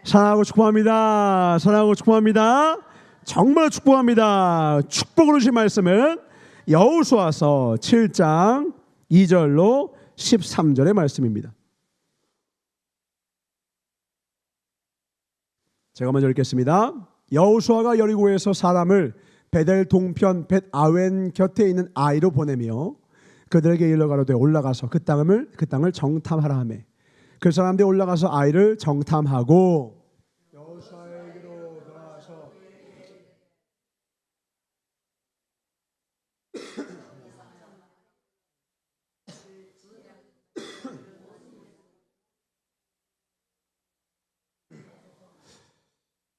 사랑하고 축복합니다. 사랑하고 축복합니다. 정말 축복합니다. 축복으로 주신 말씀은 여호수아서 7장 2절로 13절의 말씀입니다. 제가 먼저 읽겠습니다. 여호수아가 여리고에서 사람을 베델 동편 벳아웬 곁에 있는 아이로 보내며 그들에게 일러 가로되 올라가서 그 땅을 정탐하라 하며 그 사람들이 올라가서 아이를 정탐하고 여호수아에게로 돌아와서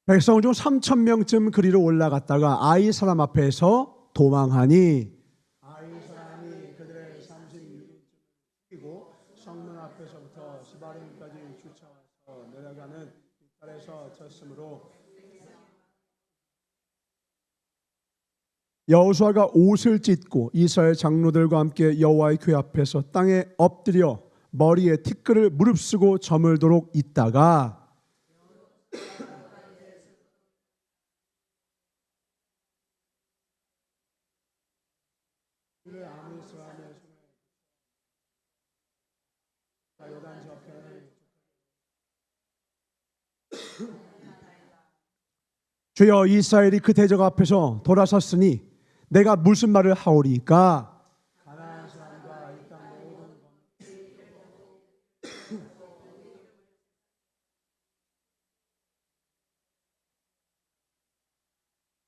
백성 중 3,000명쯤 그리로 올라갔다가 아이 사람 앞에서 도망하니 아이 사람이 그들의 36인 죽이고 성문 앞에서부터 스바림까지 쫓아와서 내려가는 빗갈에서 쳤으므로 여호수아가 옷을 찢고 이스라엘 장로들과 함께 여호와의 궤 앞에서 땅에 엎드려 머리에 티끌을 무릅쓰고 저물도록 있다가 주여 이스라엘이 그 대적 앞에서 돌아섰으니 내가 무슨 말을 하오리까? 가나안 사람과 이 땅 모든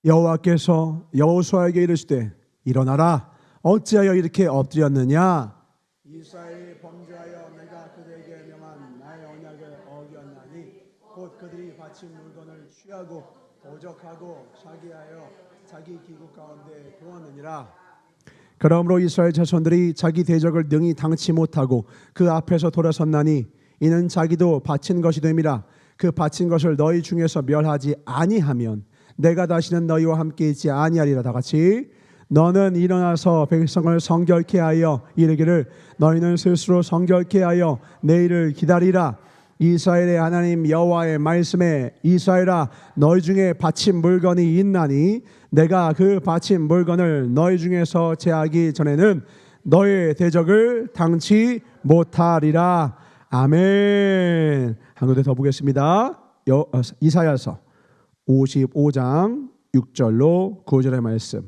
여호와께서 여호수아에게 이르시되 일어나라 어찌하여 이렇게 엎드렸느냐? 이스라엘이 범죄하여 내가 그들에게 명한 나의 언약을 어겼나니 곧 그들이 바친 물건을 취하고 도적하고 사기하여 자기 기구 가운데 두었느니라. 그러므로 이스라엘 자손들이 자기 대적을 능히 당치 못하고 그 앞에서 돌아섰나니 이는 자기도 바친 것이 됨이라. 그 바친 것을 너희 중에서 멸하지 아니하면 내가 다시는 너희와 함께 있지 아니하리라. 다 같이 너는 일어나서 백성을 성결케 하여 이르기를 너희는 스스로 성결케 하여 내일을 기다리라. 이스라엘의 하나님 여호와의 말씀에 이스라엘아 너희 중에 바친 물건이 있나니 내가 그 바친 물건을 너희 중에서 제하기 전에는 너의 대적을 당치 못하리라. 아멘. 한 군데 더 보겠습니다. 이사야서 55장 6절로 9절의 말씀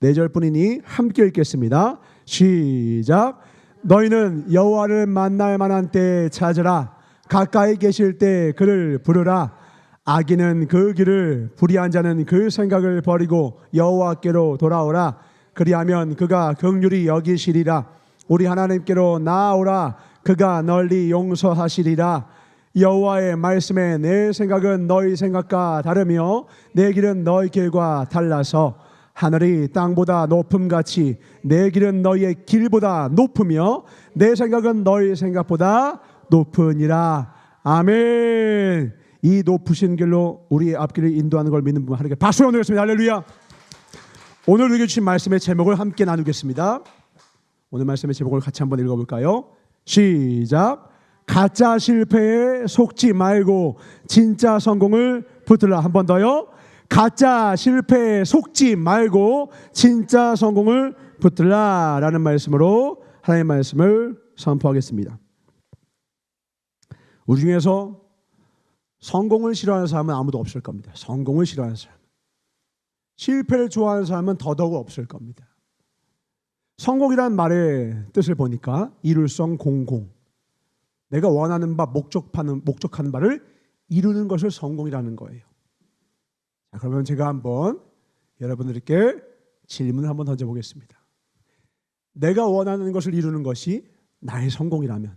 4절뿐이니 함께 읽겠습니다. 시작. 너희는 여호와를 만날 만한 때에 찾으라. 가까이 계실 때 그를 부르라. 악인은 그 길을 불의한 자는 그 생각을 버리고 여호와께로 돌아오라. 그리하면 그가 긍휼히 여기시리라. 우리 하나님께로 나아오라. 그가 널리 용서하시리라. 여호와의 말씀에 내 생각은 너희 생각과 다르며 내 길은 너희 길과 달라서 하늘이 땅보다 높음같이 내 길은 너희의 길보다 높으며 내 생각은 너희 생각보다 높으니라. 아멘. 이 높으신 길로 우리의 앞길을 인도하는 걸 믿는 분 하나님께 박수로 드리겠습니다. 할렐루야. 오늘 읽어주신 말씀의 제목을 함께 나누겠습니다. 오늘 말씀의 제목을 같이 한번 읽어볼까요? 시작. 가짜 실패에 속지 말고 진짜 성공을 붙들라. 한 번 더요. 가짜 실패에 속지 말고 진짜 성공을 붙들라 라는 말씀으로 하나님의 말씀을 선포하겠습니다. 우리 중에서 성공을 싫어하는 사람은 아무도 없을 겁니다. 성공을 싫어하는 사람, 실패를 좋아하는 사람은 더더욱 없을 겁니다. 성공이라는 말의 뜻을 보니까 이룰성 공공, 내가 원하는 바 목적하는 바를 이루는 것을 성공이라는 거예요. 자, 그러면 제가 한번 여러분들께 질문을 한번 던져보겠습니다. 내가 원하는 것을 이루는 것이 나의 성공이라면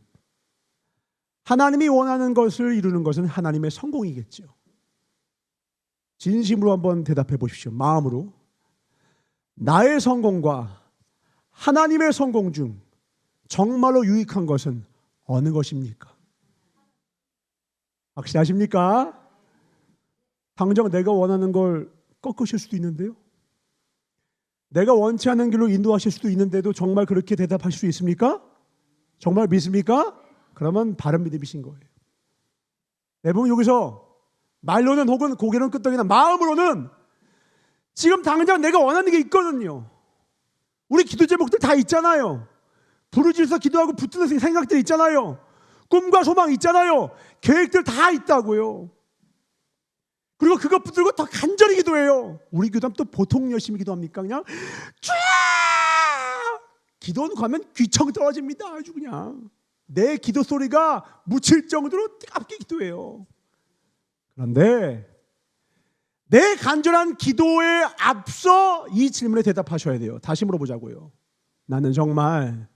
하나님이 원하는 것을 이루는 것은 하나님의 성공이겠죠. 진심으로 한번 대답해 보십시오. 마음으로. 나의 성공과 하나님의 성공 중 정말로 유익한 것은 어느 것입니까? 확실하십니까? 당장 내가 원하는 걸 꺾으실 수도 있는데요. 내가 원치 않는 길로 인도하실 수도 있는데도 정말 그렇게 대답하실 수 있습니까? 정말 믿습니까? 그러면 바른 믿음이신 거예요. 대부분 여기서 말로는 혹은 고개는 끄덕이나 마음으로는 지금 당장 내가 원하는 게 있거든요. 우리 기도 제목들 다 있잖아요. 부르짖어서 기도하고 붙드는 생각들 있잖아요. 꿈과 소망 있잖아요. 계획들 다 있다고요. 그리고 그것 붙들고 더 간절히 기도해요. 우리 교담 또 보통 열심히 기도합니까? 그냥 쫙 기도는 가면 귀청 떨어집니다. 아주 그냥 내 기도 소리가 묻힐 정도로 뜨겁게 기도해요. 그런데 내 간절한 기도에 앞서 이 질문에 대답하셔야 돼요. 다시 물어보자고요. 나는 정말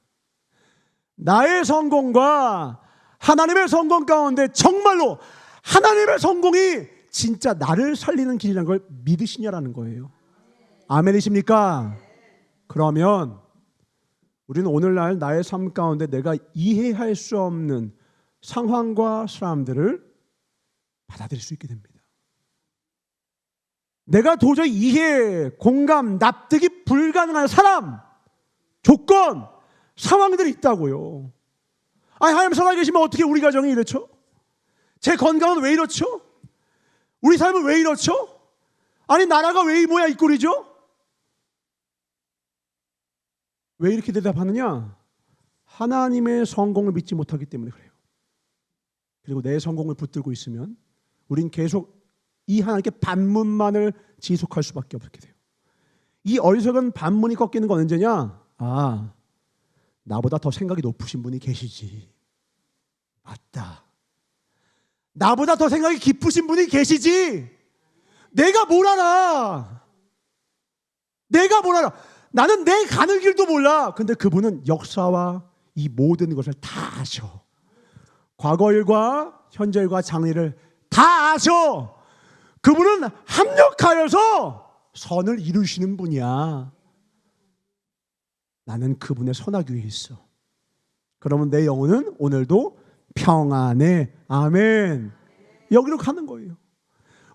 나의 성공과 하나님의 성공 가운데 정말로 하나님의 성공이 진짜 나를 살리는 길이라는 걸 믿으시냐라는 거예요. 아멘이십니까? 그러면 우리는 오늘날 나의 삶 가운데 내가 이해할 수 없는 상황과 사람들을 받아들일 수 있게 됩니다. 내가 도저히 이해, 공감, 납득이 불가능한 사람, 조건, 상황들이 있다고요. 아니, 하나님 살아계시면 어떻게 우리 가정이 이렇죠? 제 건강은 왜 이렇죠? 우리 삶은 왜 이렇죠? 아니, 나라가 왜 이 모양 이 꼴이죠? 왜 이렇게 대답하느냐? 하나님의 성공을 믿지 못하기 때문에 그래요. 그리고 내 성공을 붙들고 있으면 우린 계속 이 하나님께 반문만을 지속할 수밖에 없게 돼요. 이 어리석은 반문이 꺾이는 건 언제냐? 아, 나보다 더 생각이 높으신 분이 계시지. 맞다. 나보다 더 생각이 깊으신 분이 계시지. 내가 뭘 알아? 내가 뭘 알아? 나는 내 가는 길도 몰라. 근데 그분은 역사와 이 모든 것을 다 아셔. 과거 일과 현재 일과 장래를 다 아셔. 그분은 합력하여서 선을 이루시는 분이야. 나는 그분의 선하기 위해 있어. 그러면 내 영혼은 오늘도 평안해. 아멘. 여기로 가는 거예요.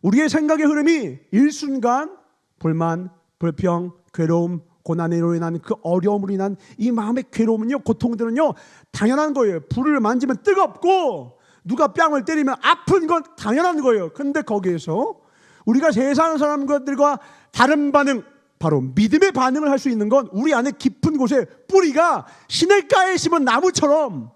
우리의 생각의 흐름이 일순간 불만, 불평, 괴로움, 고난으로 인한 그 어려움으로 인한 이 마음의 괴로움은요, 고통들은요 당연한 거예요. 불을 만지면 뜨겁고 누가 뺨을 때리면 아픈 건 당연한 거예요. 근데 거기에서 우리가 세상 사람들과 다른 반응, 바로 믿음의 반응을 할 수 있는 건 우리 안에 깊은 곳에 뿌리가 시냇가에 심은 나무처럼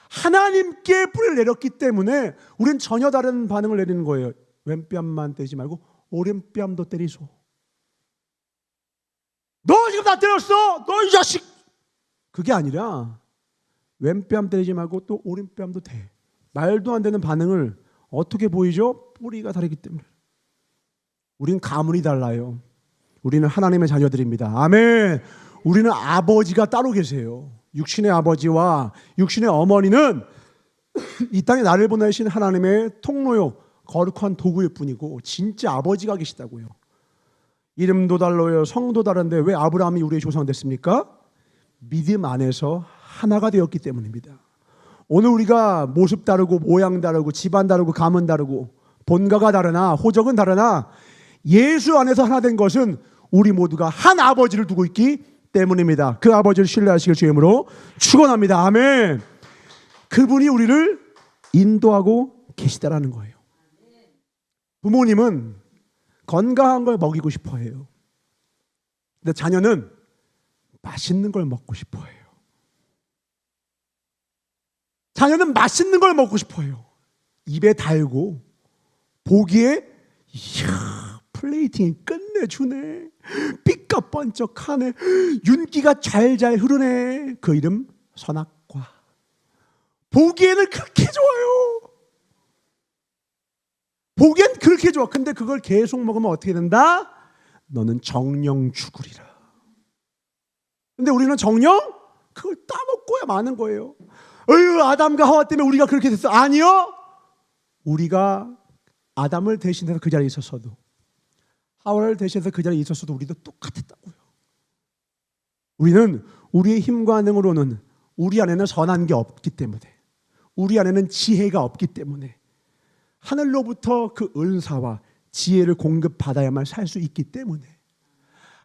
하나님께 뿌리를 내렸기 때문에 우리는 전혀 다른 반응을 내리는 거예요. 왼뺨만 때리지 말고 오른뺨도 때리소. 너 지금 나 때렸어. 너 이 자식. 그게 아니라 왼뺨 때리지 말고 또 오른뺨도 대. 말도 안 되는 반응을 어떻게 보이죠? 뿌리가 다르기 때문에. 우리는 가문이 달라요. 우리는 하나님의 자녀들입니다. 아멘. 우리는 아버지가 따로 계세요. 육신의 아버지와 육신의 어머니는 이 땅에 나를 보내신 하나님의 통로요, 거룩한 도구일 뿐이고 진짜 아버지가 계시다고요. 이름도 달라요, 성도 다른데 왜 아브라함이 우리의 조상 됐습니까? 믿음 안에서 하나가 되었기 때문입니다. 오늘 우리가 모습 다르고 모양 다르고 집안 다르고 가문 다르고 본가가 다르나 호적은 다르나 예수 안에서 하나 된 것은 우리 모두가 한 아버지를 두고 있기 때문입니다. 그 아버지를 신뢰하시길 주임으로 축원합니다. 아멘. 그분이 우리를 인도하고 계시다라는 거예요. 부모님은 건강한 걸 먹이고 싶어 해요. 근데 자녀는 맛있는 걸 먹고 싶어 해요. 자녀는 맛있는 걸 먹고 싶어 해요. 입에 달고 보기에 이야, 플레이팅이 끝내주네. 삐까번쩍하네. 윤기가 잘잘 흐르네. 그 이름 선악과. 보기에는 그렇게 좋아요. 보기엔 그렇게 좋아. 근데 그걸 계속 먹으면 어떻게 된다? 너는 정령 죽으리라. 근데 우리는 정령? 그걸 따먹고야 마는 거예요. 어휴, 아담과 하와 때문에 우리가 그렇게 됐어. 아니요. 우리가 아담을 대신해서 그 자리에 있었어도, 하와를 대신해서 그 자리에 있었어도 우리도 똑같았다고요. 우리는 우리의 힘과 능으로는 우리 안에는 선한 게 없기 때문에, 우리 안에는 지혜가 없기 때문에 하늘로부터 그 은사와 지혜를 공급받아야만 살 수 있기 때문에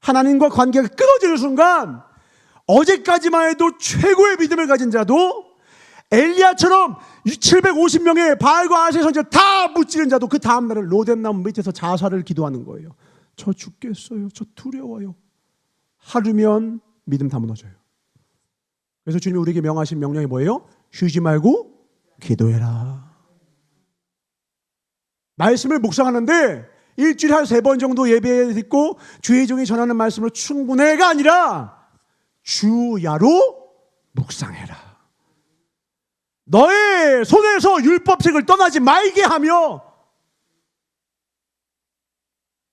하나님과 관계가 끊어지는 순간 어제까지만 해도 최고의 믿음을 가진 자도 엘리야처럼 750명의 바알과 아세 선지를 다 무찌른 자도 그 다음 날은 로뎀나무 밑에서 자살을 기도하는 거예요. 저 죽겠어요. 저 두려워요. 하루면 믿음 다 무너져요. 그래서 주님이 우리에게 명하신 명령이 뭐예요? 쉬지 말고 기도해라. 말씀을 묵상하는데 일주일에 한 3번 정도 예배 듣고 주의 종이 전하는 말씀으로 충분해가 아니라 주야로 묵상해라. 너의 손에서 율법책을 떠나지 말게 하며,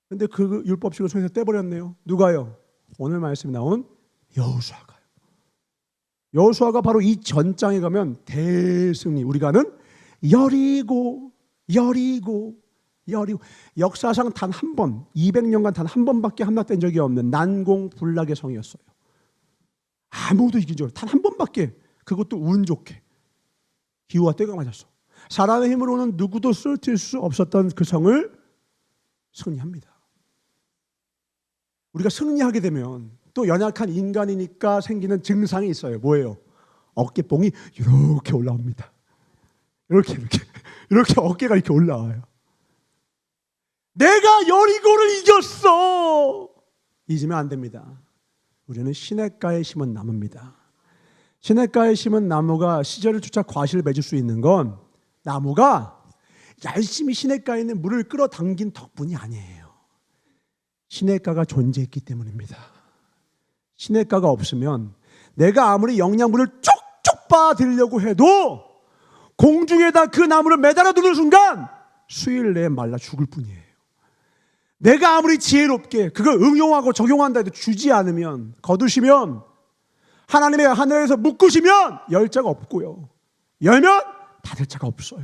근데 그 율법책을 손에서 떼버렸네요. 누가요? 오늘 말씀이 나온 여호수아가요. 여호수아가 바로 이 전장에 가면 대승리, 우리가 아는 여리고 역사상 단 한 번, 200년간 단 한 번밖에 함락된 적이 없는 난공불락의 성이었어요. 아무도 이긴 적 단 한 번밖에, 그것도 운 좋게 기후와 때가 맞았어. 사람의 힘으로는 누구도 쓰러뜨릴 수 없었던 그 성을 승리합니다. 우리가 승리하게 되면 또 연약한 인간이니까 생기는 증상이 있어요. 뭐예요? 어깨뽕이 이렇게 올라옵니다. 이렇게 어깨가 이렇게 올라와요. 내가 여리고를 이겼어! 잊으면 안 됩니다. 우리는 시냇가에 심은 나무입니다. 시냇가에 심은 나무가 시절을 쫓아 과실을 맺을 수 있는 건 나무가 열심히 시냇가에 있는 물을 끌어당긴 덕분이 아니에요. 시냇가가 존재했기 때문입니다. 시냇가가 없으면 내가 아무리 영양분을 쪽쪽 빨아들이려고 해도 공중에다 그 나무를 매달아 두는 순간 수일 내에 말라 죽을 뿐이에요. 내가 아무리 지혜롭게 그걸 응용하고 적용한다 해도 주지 않으면, 거두시면, 하나님의 하늘에서 묶으시면 열 자가 없고요, 열면 닫을 자가 없어요.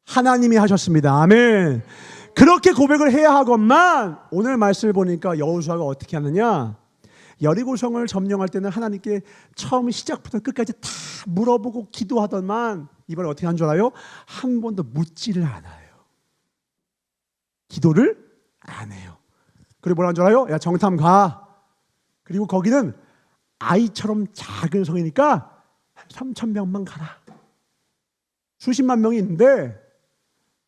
하나님이 하셨습니다. 아멘. 그렇게 고백을 해야 하건만, 오늘 말씀을 보니까 여호수아가 어떻게 하느냐, 여리고성을 점령할 때는 하나님께 처음 시작부터 끝까지 다 물어보고 기도하더만 이번에 어떻게 한 줄 알아요? 한 번도 묻지를 않아요. 기도를 안 해요. 그리고 뭐라 한 줄 알아요? 야, 정탐 가. 그리고 거기는 아이처럼 작은 성이니까 3,000명만 가라. 수십만 명이 있는데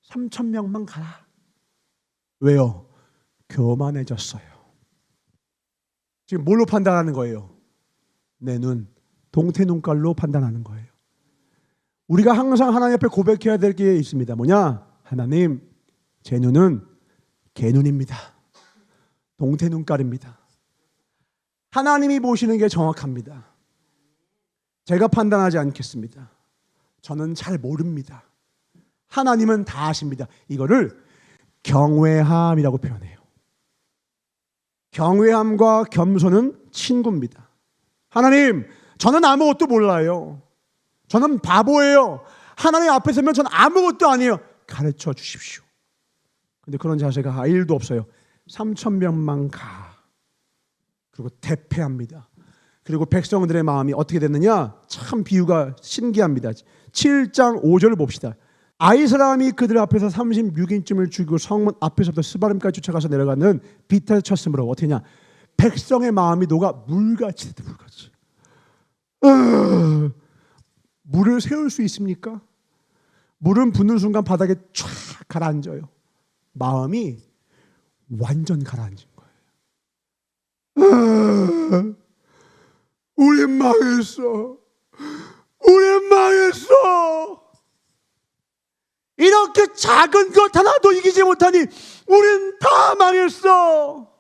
3,000명만 가라. 왜요? 교만해졌어요. 지금 뭘로 판단하는 거예요? 내 눈, 동태 눈깔로 판단하는 거예요. 우리가 항상 하나님 앞에 고백해야 될 게 있습니다. 뭐냐? 하나님, 제 눈은 개눈입니다. 동태 눈깔입니다. 하나님이 보시는 게 정확합니다. 제가 판단하지 않겠습니다. 저는 잘 모릅니다. 하나님은 다 아십니다. 이거를 경외함이라고 표현해요. 경외함과 겸손은 친구입니다. 하나님, 저는 아무것도 몰라요. 저는 바보예요. 하나님 앞에 서면 저는 아무것도 아니에요. 가르쳐 주십시오. 근데 그런 자세가 1도 없어요. 3,000명만 가. 그리고 대패합니다. 그리고 백성들의 마음이 어떻게 됐느냐? 참 비유가 신기합니다. 7장 5절을 봅시다. 아이 사람이 그들 앞에서 36인쯤을 죽이고 성문 앞에서부터 스바림까지 쫓아가서 내려가는 비탈 쳤으므로 어떻게 하냐? 백성의 마음이 녹아 물같이 됐다. 물같이. 물을 세울 수 있습니까? 물은 붓는 순간 바닥에 쫙 가라앉아요. 마음이 완전 가라앉은 거예요. 우린 망했어. 우린 망했어. 이렇게 작은 것 하나도 이기지 못하니 우린 다 망했어.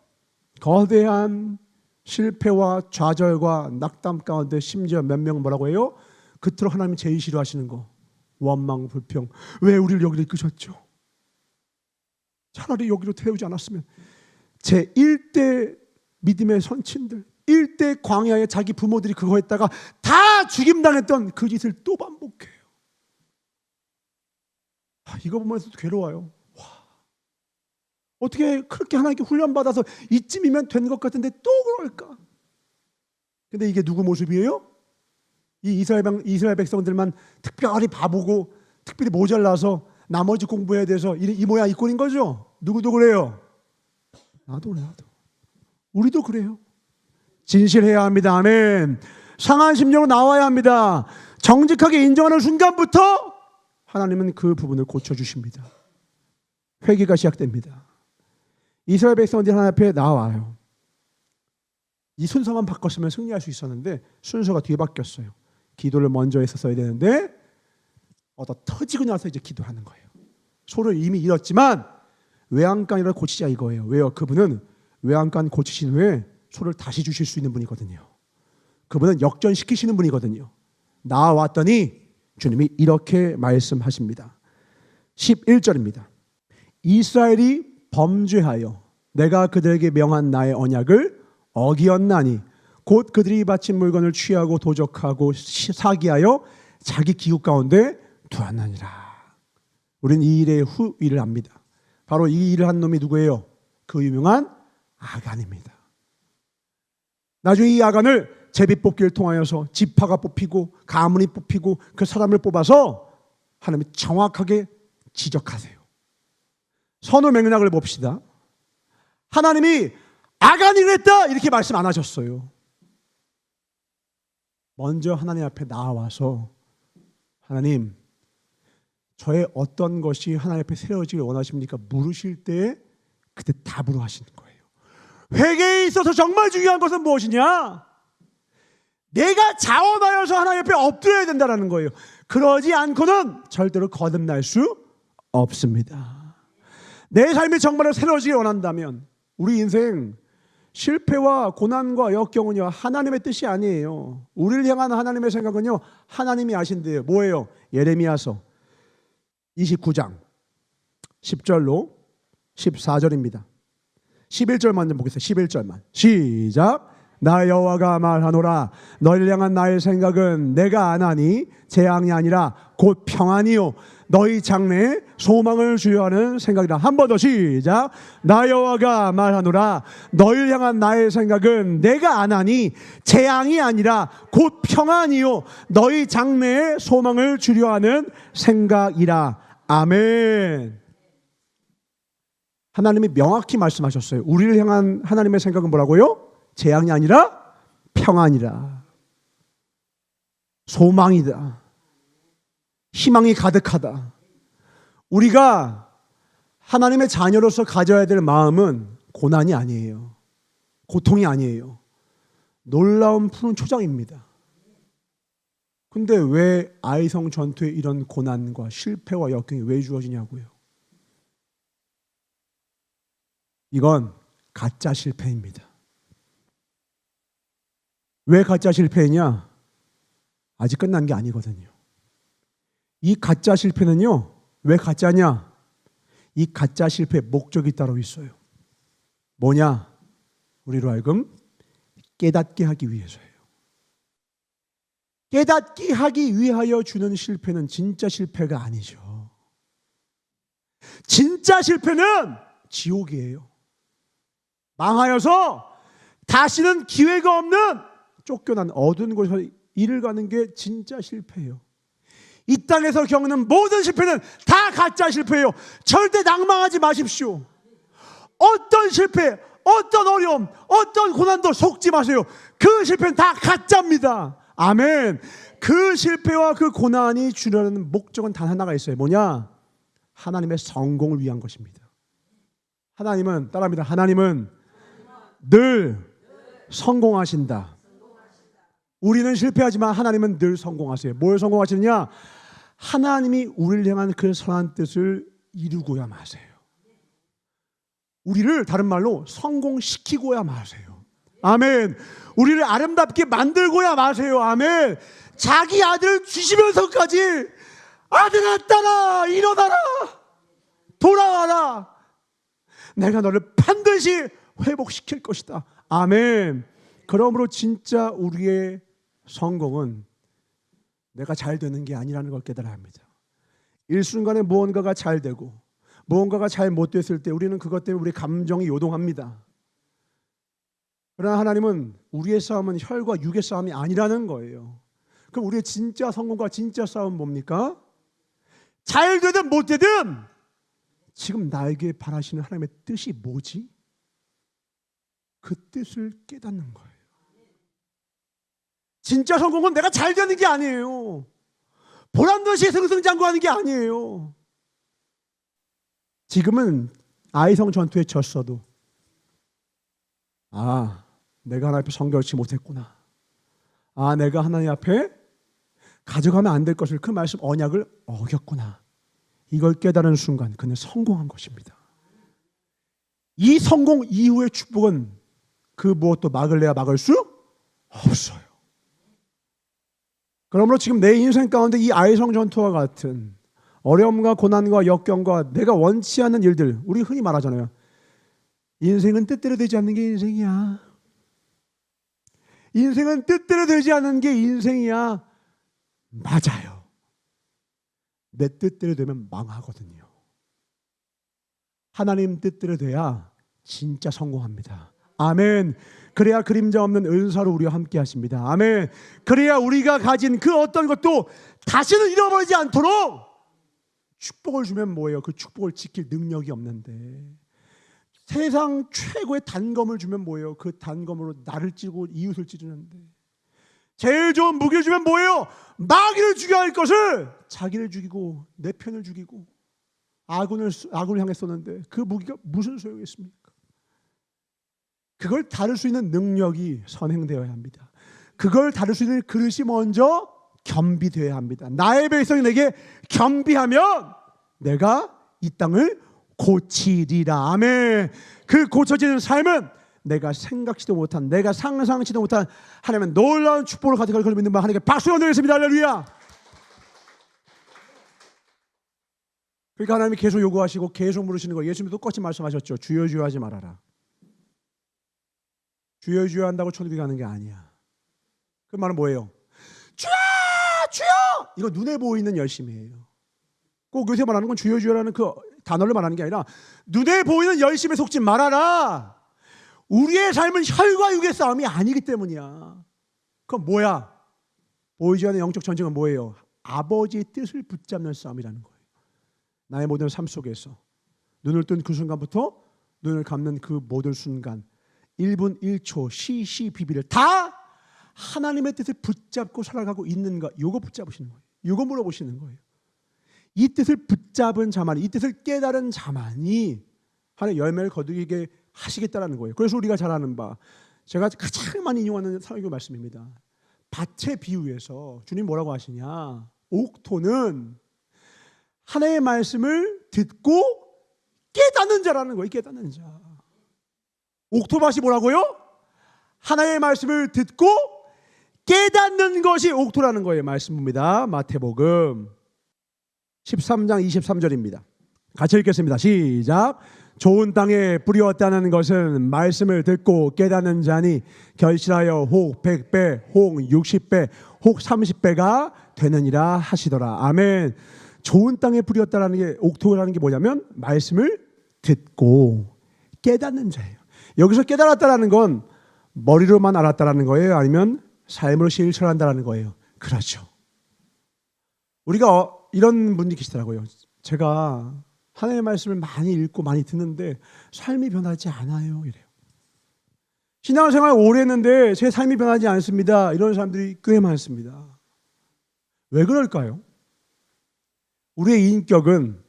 거대한 실패와 좌절과 낙담 가운데 심지어 몇 명은 뭐라고 해요? 그토록 하나님이 제일 싫어하시는 거, 원망, 불평. 왜 우리를 여기로 이끄셨죠? 차라리 여기로 태우지 않았으면. 제 1대 믿음의 선친들, 1대 광야에 자기 부모들이 그거 했다가 다 죽임당했던 그 짓을 또 반복해요. 이거 보면서도 괴로워요. 와, 어떻게 그렇게 하나님께 훈련받아서 이쯤이면 된 것 같은데 또 그럴까? 근데 이게 누구 모습이에요? 이 이스라엘 백성들만 특별히 바보고 특별히 모자라서 나머지 공부해야 돼서 이 모양 이 꼴인 거죠? 누구도 그래요. 나도 그래, 나도. 우리도 그래요. 진실해야 합니다. 아멘. 상한 심령으로 나와야 합니다. 정직하게 인정하는 순간부터 하나님은 그 부분을 고쳐주십니다. 회개가 시작됩니다. 이스라엘 백성들이 하나님 앞에 나와요. 이 순서만 바꿨으면 승리할 수 있었는데 순서가 뒤에 바뀌었어요. 기도를 먼저 했었어야 되는데 터지고 나서 이제 기도하는 거예요. 소를 이미 잃었지만 외양간이라도 고치자 이거예요. 왜요? 그분은 외양간 고치신 후에 소를 다시 주실 수 있는 분이거든요. 그분은 역전시키시는 분이거든요. 나왔더니 주님이 이렇게 말씀하십니다. 11절입니다. 이스라엘이 범죄하여 내가 그들에게 명한 나의 언약을 어기었나니 곧 그들이 바친 물건을 취하고 도적하고 사기하여 자기 기국 가운데 두었느니라. 우리는 이 일의 후일을 압니다. 바로 이 일을 한 놈이 누구예요? 그 유명한 아간입니다. 나중에 이 아간을 제비뽑기를 통하여서 지파가 뽑히고 가문이 뽑히고 그 사람을 뽑아서 하나님이 정확하게 지적하세요. 선후 맥락을 봅시다. 하나님이 아간이 그랬다 이렇게 말씀 안 하셨어요. 먼저 하나님 앞에 나와서 하나님, 저의 어떤 것이 하나님 앞에 세워지길 원하십니까? 물으실 때 그때 답으로 하시는 거예요. 회개에 있어서 정말 중요한 것은 무엇이냐? 내가 자원하여서 하나님 앞에 엎드려야 된다는 거예요. 그러지 않고는 절대로 거듭날 수 없습니다. 내 삶이 정말로 새로워지길 원한다면 우리 인생 실패와 고난과 역경은요 하나님의 뜻이 아니에요. 우리를 향한 하나님의 생각은요 하나님이 아신대요. 뭐예요? 예레미야서 29장 10절로 14절입니다. 11절 먼저 보겠습니다. 11절만 시작. 나 여호와가 말하노라 너희를 향한 나의 생각은 내가 안하니 재앙이 아니라 곧 평안이요 너희 장래에 소망을 주려 하는 생각이라. 한 번 더 시작. 나 여호와가 말하노라 너희를 향한 나의 생각은 내가 안하니 재앙이 아니라 곧 평안이요 너희 장래에 소망을 주려 하는 생각이라. 아멘. 하나님이 명확히 말씀하셨어요. 우리를 향한 하나님의 생각은 뭐라고요? 재앙이 아니라 평안이라. 소망이다. 희망이 가득하다. 우리가 하나님의 자녀로서 가져야 될 마음은 고난이 아니에요. 고통이 아니에요. 놀라운 푸른 초장입니다. 근데 왜 아이성 전투에 이런 고난과 실패와 역경이 왜 주어지냐고요? 이건 가짜 실패입니다. 왜 가짜 실패냐? 아직 끝난 게 아니거든요. 이 가짜 실패는요, 왜 가짜냐? 이 가짜 실패의 목적이 따로 있어요. 뭐냐? 우리로 하여금 깨닫게 하기 위해서예요. 깨닫게 하기 위하여 주는 실패는 진짜 실패가 아니죠. 진짜 실패는 지옥이에요. 망하여서 다시는 기회가 없는 쫓겨난 어두운 곳에서 일을 가는 게 진짜 실패예요. 이 땅에서 겪는 모든 실패는 다 가짜 실패예요. 절대 낭망하지 마십시오. 어떤 실패, 어떤 어려움, 어떤 고난도 속지 마세요. 그 실패는 다 가짜입니다. 아멘. 그 실패와 그 고난이 주려는 목적은 단 하나가 있어요. 뭐냐? 하나님의 성공을 위한 것입니다. 하나님은, 따라합니다. 하나님은 늘 성공하신다. 우리는 실패하지만 하나님은 늘 성공하세요. 뭘 성공하시느냐? 하나님이 우리를 향한 그 선한 뜻을 이루고야 마세요. 우리를 다른 말로 성공시키고야 마세요. 아멘. 우리를 아름답게 만들고야 마세요. 아멘. 자기 아들 주시면서까지 아들아 딸아 일어나라 돌아와라 내가 너를 반드시 회복시킬 것이다. 아멘. 그러므로 진짜 우리의 성공은 내가 잘 되는 게 아니라는 걸 깨달아야 합니다. 일순간에 무언가가 잘 되고 무언가가 잘 못 됐을 때 우리는 그것 때문에 우리 감정이 요동합니다. 그러나 하나님은 우리의 싸움은 혈과 육의 싸움이 아니라는 거예요. 그럼 우리의 진짜 성공과 진짜 싸움은 뭡니까? 잘 되든 못 되든 지금 나에게 바라시는 하나님의 뜻이 뭐지? 그 뜻을 깨닫는 거예요. 진짜 성공은 내가 잘 되는 게 아니에요. 보란듯이 승승장구하는 게 아니에요. 지금은 아이성 전투에 졌어도 내가 하나님 앞에 성결치 못했구나. 내가 하나님 앞에 가져가면 안 될 것을 그 말씀 언약을 어겼구나. 이걸 깨달은 순간 그는 성공한 것입니다. 이 성공 이후의 축복은 그 무엇도 막을래야 막을 수 없어요. 그러므로 지금 내 인생 가운데 이 아이성 전투와 같은 어려움과 고난과 역경과 내가 원치 않는 일들, 우리 흔히 말하잖아요. 인생은 뜻대로 되지 않는 게 인생이야. 인생은 뜻대로 되지 않는 게 인생이야. 맞아요. 내 뜻대로 되면 망하거든요. 하나님 뜻대로 돼야 진짜 성공합니다. 아멘. 그래야 그림자 없는 은사로 우리와 함께 하십니다. 아멘. 그래야 우리가 가진 그 어떤 것도 다시는 잃어버리지 않도록 축복을 주면 뭐예요? 그 축복을 지킬 능력이 없는데 세상 최고의 단검을 주면 뭐예요? 그 단검으로 나를 찌르고 이웃을 찌르는데 제일 좋은 무기를 주면 뭐예요? 마귀를 죽여야 할 것을 자기를 죽이고 내 편을 죽이고 아군을 향해 쏘는데 그 무기가 무슨 소용이 있습니까? 그걸 다룰 수 있는 능력이 선행되어야 합니다. 그걸 다룰 수 있는 그릇이 먼저 겸비되어야 합니다. 나의 백성이 내게 겸비하면 내가 이 땅을 고치리라. 아멘. 그 고쳐지는 삶은 내가 생각지도 못한, 내가 상상치도 못한 하나님의 놀라운 축복을 가져갈 걸 믿는 바 하나님께 박수를 드리겠습니다. 할렐루야. 그러니까 하나님이 계속 요구하시고 계속 물으시는 거, 예수님도 똑같이 말씀하셨죠. 주여 주여 하지 말아라. 주여 주여 한다고 천국에 가는 게 아니야. 그 말은 뭐예요? 주여 주여! 이거 눈에 보이는 열심이에요. 꼭 요새 말하는 건 주여 주여라는 그 단어를 말하는 게 아니라 눈에 보이는 열심에 속지 말아라. 우리의 삶은 혈과 육의 싸움이 아니기 때문이야. 그건 뭐야? 보이지 않는 영적 전쟁은 뭐예요? 아버지의 뜻을 붙잡는 싸움이라는 거예요. 나의 모든 삶 속에서 눈을 뜬 그 순간부터 눈을 감는 그 모든 순간 1분 1초 시시비비를 다 하나님의 뜻을 붙잡고 살아가고 있는가? 요거 붙잡으시는 거예요. 요거 물어보시는 거예요. 이 뜻을 붙잡은 자만이, 이 뜻을 깨달은 자만이 하나님의 열매를 거두게 하시겠다라는 거예요. 그래서 우리가 잘 아는 바, 제가 가장 많이 인용하는 성경 말씀입니다. 밭의 비유에서 주님 뭐라고 하시냐? 옥토는 하나님의 말씀을 듣고 깨닫는 자라는 거예요. 깨닫는 자. 옥토밭이 뭐라고요? 하나님의 말씀을 듣고 깨닫는 것이 옥토라는 거예요. 말씀입니다. 마태복음 13장 23절입니다. 같이 읽겠습니다. 시작. 좋은 땅에 뿌리었다는 것은 말씀을 듣고 깨닫는 자니 결실하여 혹 100배, 혹 60배, 혹 30배가 되느니라 하시더라. 아멘. 좋은 땅에 뿌리었다는 게, 옥토라는 게 뭐냐면 말씀을 듣고 깨닫는 자예요. 여기서 깨달았다는 건 머리로만 알았다는 거예요? 아니면 삶으로 실천한다는 거예요? 그렇죠. 우리가 이런 분이 계시더라고요. 제가 하나님의 말씀을 많이 읽고 많이 듣는데 삶이 변하지 않아요. 이래요. 신앙생활 오래 했는데 제 삶이 변하지 않습니다. 이런 사람들이 꽤 많습니다. 왜 그럴까요? 우리의 인격은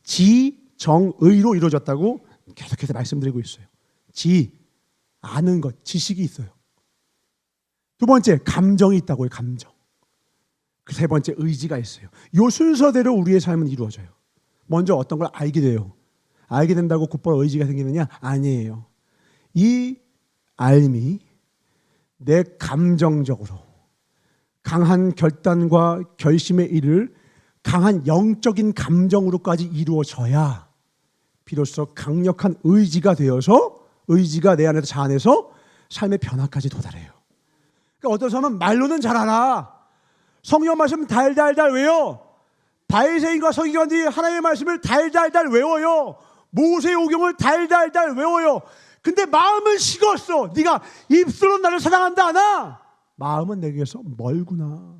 지정의로 이루어졌다고 계속해서 말씀드리고 있어요. 아는 것, 지식이 있어요. 두 번째, 감정이 있다고요. 감정. 그 세 번째, 의지가 있어요. 이 순서대로 우리의 삶은 이루어져요. 먼저 어떤 걸 알게 돼요. 알게 된다고 곧바로 의지가 생기느냐? 아니에요. 이 알미 내 감정적으로 강한 결단과 결심의 일을 강한 영적인 감정으로까지 이루어져야 비로소 강력한 의지가 되어서, 의지가 내 안에서, 자 안에서 삶의 변화까지 도달해요. 그러니까 어떤 사람은 말로는 잘 알아. 성경 말씀 달달달 외워. 바리새인과 서기관들이 하나님의 말씀을 달달달 외워요. 모세오경을 달달달 외워요. 근데 마음은 식었어. 네가 입술로 나를 사랑한다 하나? 마음은 내게서 멀구나.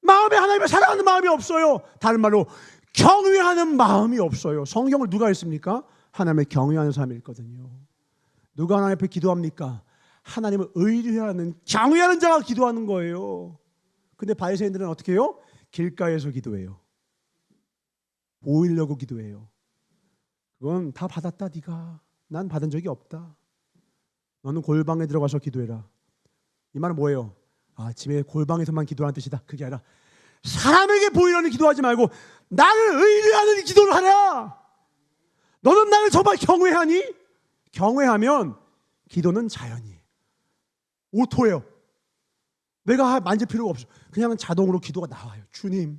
마음에 하나님을 사랑하는 마음이 없어요. 다른 말로 경외하는 마음이 없어요. 성경을 누가 읽습니까? 하나님을 경외하는 사람이 읽거든요. 누가 하나님 앞에 기도합니까? 하나님을 의뢰하는 경외하는 자가 기도하는 거예요. 근데 바리새인들은 어떻게 해요? 길가에서 기도해요. 보이려고 기도해요. 그건 다 받았다 네가. 난 받은 적이 없다. 너는 골방에 들어가서 기도해라. 이 말은 뭐예요? 집에 골방에서만 기도하는 뜻이다. 그게 아니라 사람에게 보이려는 기도하지 말고 나를 의뢰하는 기도를 하라. 너는 나를 정말 경외하니? 경외하면 기도는 자연이에요. 오토예요. 내가 만질 필요가 없어. 그냥 자동으로 기도가 나와요. 주님,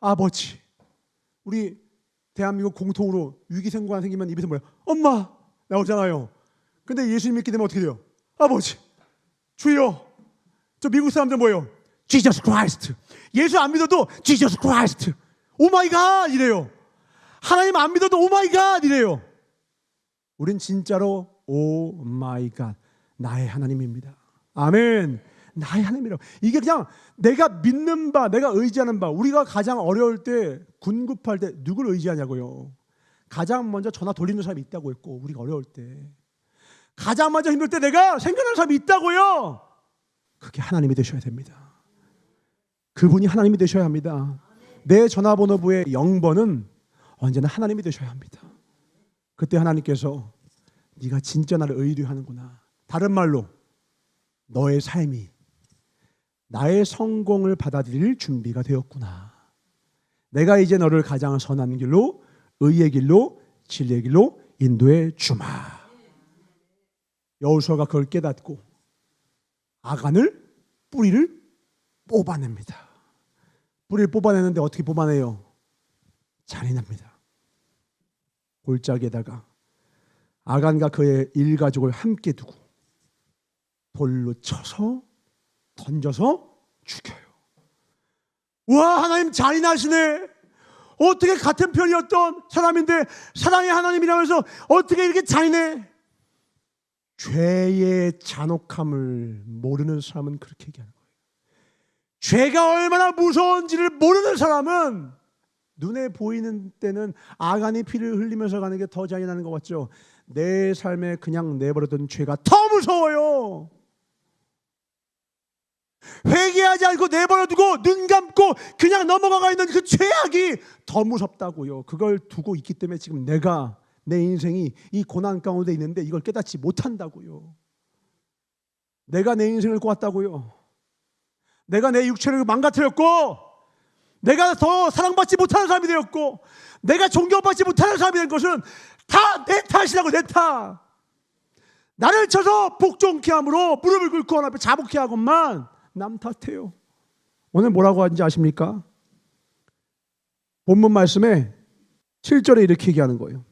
아버지. 우리 대한민국 공통으로 위기생관 생기면 입에서 뭐예요? 엄마 나오잖아요. 근데 예수님 믿게 되면 어떻게 돼요? 아버지, 주여. 저 미국 사람들 뭐예요? Jesus Christ. 예수 안 믿어도 Jesus Christ. 오 마이 갓 이래요. 하나님 안 믿어도 오 마이 갓 이래요. 우린 진짜로 오 마이 갓 나의 하나님입니다. 아멘. 나의 하나님이라고. 이게 그냥 내가 믿는 바, 내가 의지하는 바. 우리가 가장 어려울 때, 군급할 때 누굴 의지하냐고요. 가장 먼저 전화 돌리는 사람이 있다고 했고, 우리가 어려울 때 가장 먼저 힘들 때 내가 생각하는 사람이 있다고요. 그게 하나님이 되셔야 됩니다. 그분이 하나님이 되셔야 합니다. 내 전화번호부의 0번은 언제나 하나님이 되셔야 합니다. 그때 하나님께서 네가 진짜 나를 의뢰하는구나. 다른 말로 너의 삶이 나의 성공을 받아들일 준비가 되었구나. 내가 이제 너를 가장 선한 길로, 의의 길로, 진리의 길로 인도해 주마. 여호수아가 그걸 깨닫고 아간을 뿌리를 뽑아냅니다. 뿌리를 뽑아내는데 어떻게 뽑아내요? 잔인합니다. 골짜기에다가 아간과 그의 일가족을 함께 두고 돌로 쳐서 던져서 죽여요. 와, 하나님 잔인하시네. 어떻게 같은 편이었던 사람인데 사랑의 하나님이라면서 어떻게 이렇게 잔인해? 죄의 잔혹함을 모르는 사람은 그렇게 얘기하는 거예요. 죄가 얼마나 무서운지를 모르는 사람은 눈에 보이는 때는 아간이 피를 흘리면서 가는 게 더 잔인한 것 같죠. 내 삶에 그냥 내버려둔 죄가 더 무서워요. 회개하지 않고 내버려두고 눈 감고 그냥 넘어가 있는 그 죄악이 더 무섭다고요. 그걸 두고 있기 때문에 지금 내가 내 인생이 이 고난 가운데 있는데 이걸 깨닫지 못한다고요. 내가 내 인생을 꼬았다고요. 내가 내 육체를 망가뜨렸고, 내가 더 사랑받지 못하는 사람이 되었고, 내가 존경받지 못하는 사람이 된 것은 다 내 탓이라고. 내 탓. 나를 쳐서 복종케 함으로 무릎을 꿇고 하나님 앞에 자복케 하건만 남 탓해요. 오늘 뭐라고 하는지 아십니까? 본문 말씀에 7절에 이렇게 얘기하는 거예요.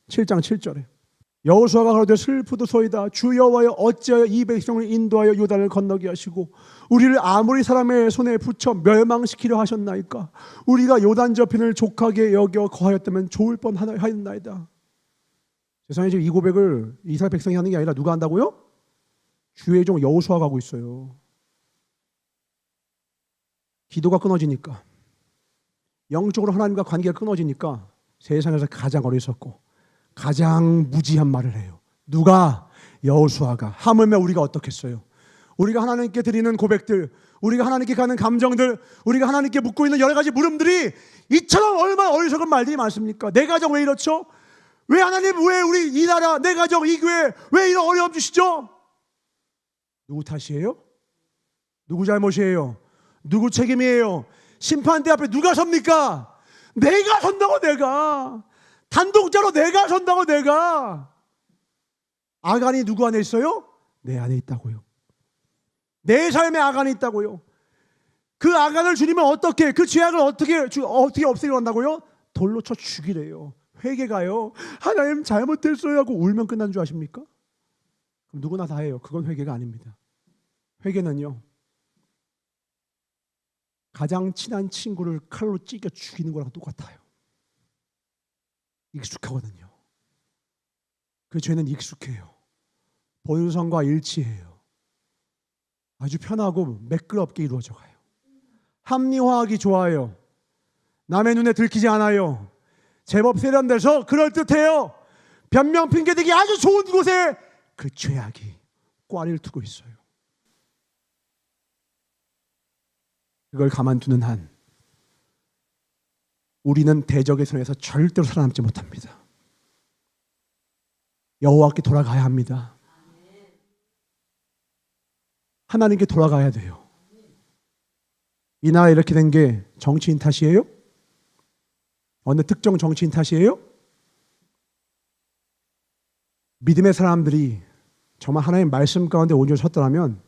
7장 7절에 여호수아가 가로되 슬프도소이다. 주 여호와여 어찌하여 이 백성을 인도하여 요단을 건너게 하시고 우리를 아모리 사람의 손에 붙여 멸망시키려 하셨나이까. 우리가 요단 저편을 족하게 여겨 거하였다면 좋을 뻔하였나이다. 세상에 지금 이 고백을 이스라엘 백성이 하는 게 아니라 누가 한다고요? 주의 종 여호수아가 하고 있어요. 기도가 끊어지니까, 영적으로 하나님과 관계가 끊어지니까 세상에서 가장 어리석고 가장 무지한 말을 해요. 누가? 여호수아가. 하물며 우리가 어떻겠어요? 우리가 하나님께 드리는 고백들, 우리가 하나님께 가는 감정들, 우리가 하나님께 묻고 있는 여러 가지 물음들이 이처럼 얼마나 어리석은 말들이 많습니까? 내 가정 왜 이렇죠? 왜 하나님, 왜 우리 이 나라, 내 가정, 이 교회 왜 이런 어려움 주시죠? 누구 탓이에요? 누구 잘못이에요? 누구 책임이에요? 심판대 앞에 누가 섭니까? 내가 선다고. 내가 단독자로 내가 선다고. 내가. 아간이 누구 안에 있어요? 내 안에 있다고요. 내 삶에 아간이 있다고요. 그 아간을 주님은 어떻게, 그 죄악을 어떻게 없애려 한다고요? 돌로 쳐 죽이래요. 회개가요, 하나님 잘못했어요 하고 울면 끝난 줄 아십니까? 그럼 누구나 다 해요. 그건 회개가 아닙니다. 회개는요, 가장 친한 친구를 칼로 찢겨 죽이는 거랑 똑같아요. 익숙하거든요. 그 죄는 익숙해요. 본성과 일치해요. 아주 편하고 매끄럽게 이루어져 가요. 합리화하기 좋아요. 남의 눈에 들키지 않아요. 제법 세련돼서 그럴듯해요. 변명 핑계대기 아주 좋은 곳에 그 죄악이 꽈리를 트고 있어요. 그걸 가만두는 한 우리는 대적의 손에서 절대로 살아남지 못합니다. 여호와께 돌아가야 합니다. 하나님께 돌아가야 돼요. 이 나라 이렇게 된 게 정치인 탓이에요? 어느 특정 정치인 탓이에요? 믿음의 사람들이 정말 하나님의 말씀 가운데 온전히 섰더라면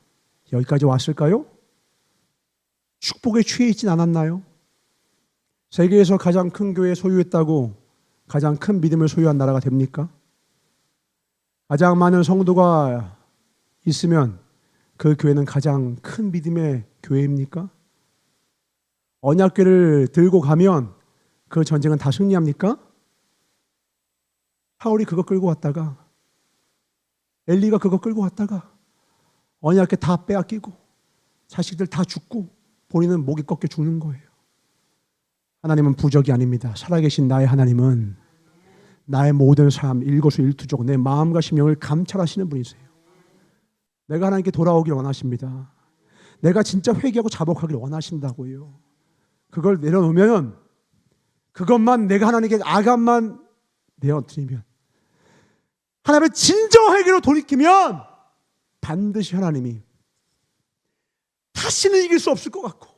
여기까지 왔을까요? 축복에 취해 있진 않았나요? 세계에서 가장 큰 교회 소유했다고 가장 큰 믿음을 소유한 나라가 됩니까? 가장 많은 성도가 있으면 그 교회는 가장 큰 믿음의 교회입니까? 언약궤를 들고 가면 그 전쟁은 다 승리합니까? 사울이 그거 끌고 왔다가 엘리가 그거 끌고 왔다가 언약궤 다 빼앗기고 자식들 다 죽고 본인은 목이 꺾여 죽는 거예요. 하나님은 부적이 아닙니다. 살아계신 나의 하나님은 나의 모든 삶, 일거수일투족, 내 마음과 심령을 감찰하시는 분이세요. 내가 하나님께 돌아오길 원하십니다. 내가 진짜 회개하고 자복하길 원하신다고요. 그걸 내려놓으면 그것만 내가 하나님께 아간만 내어드리면 하나님의 진정 회개로 돌이키면 반드시 하나님이 다시는 이길 수 없을 것 같고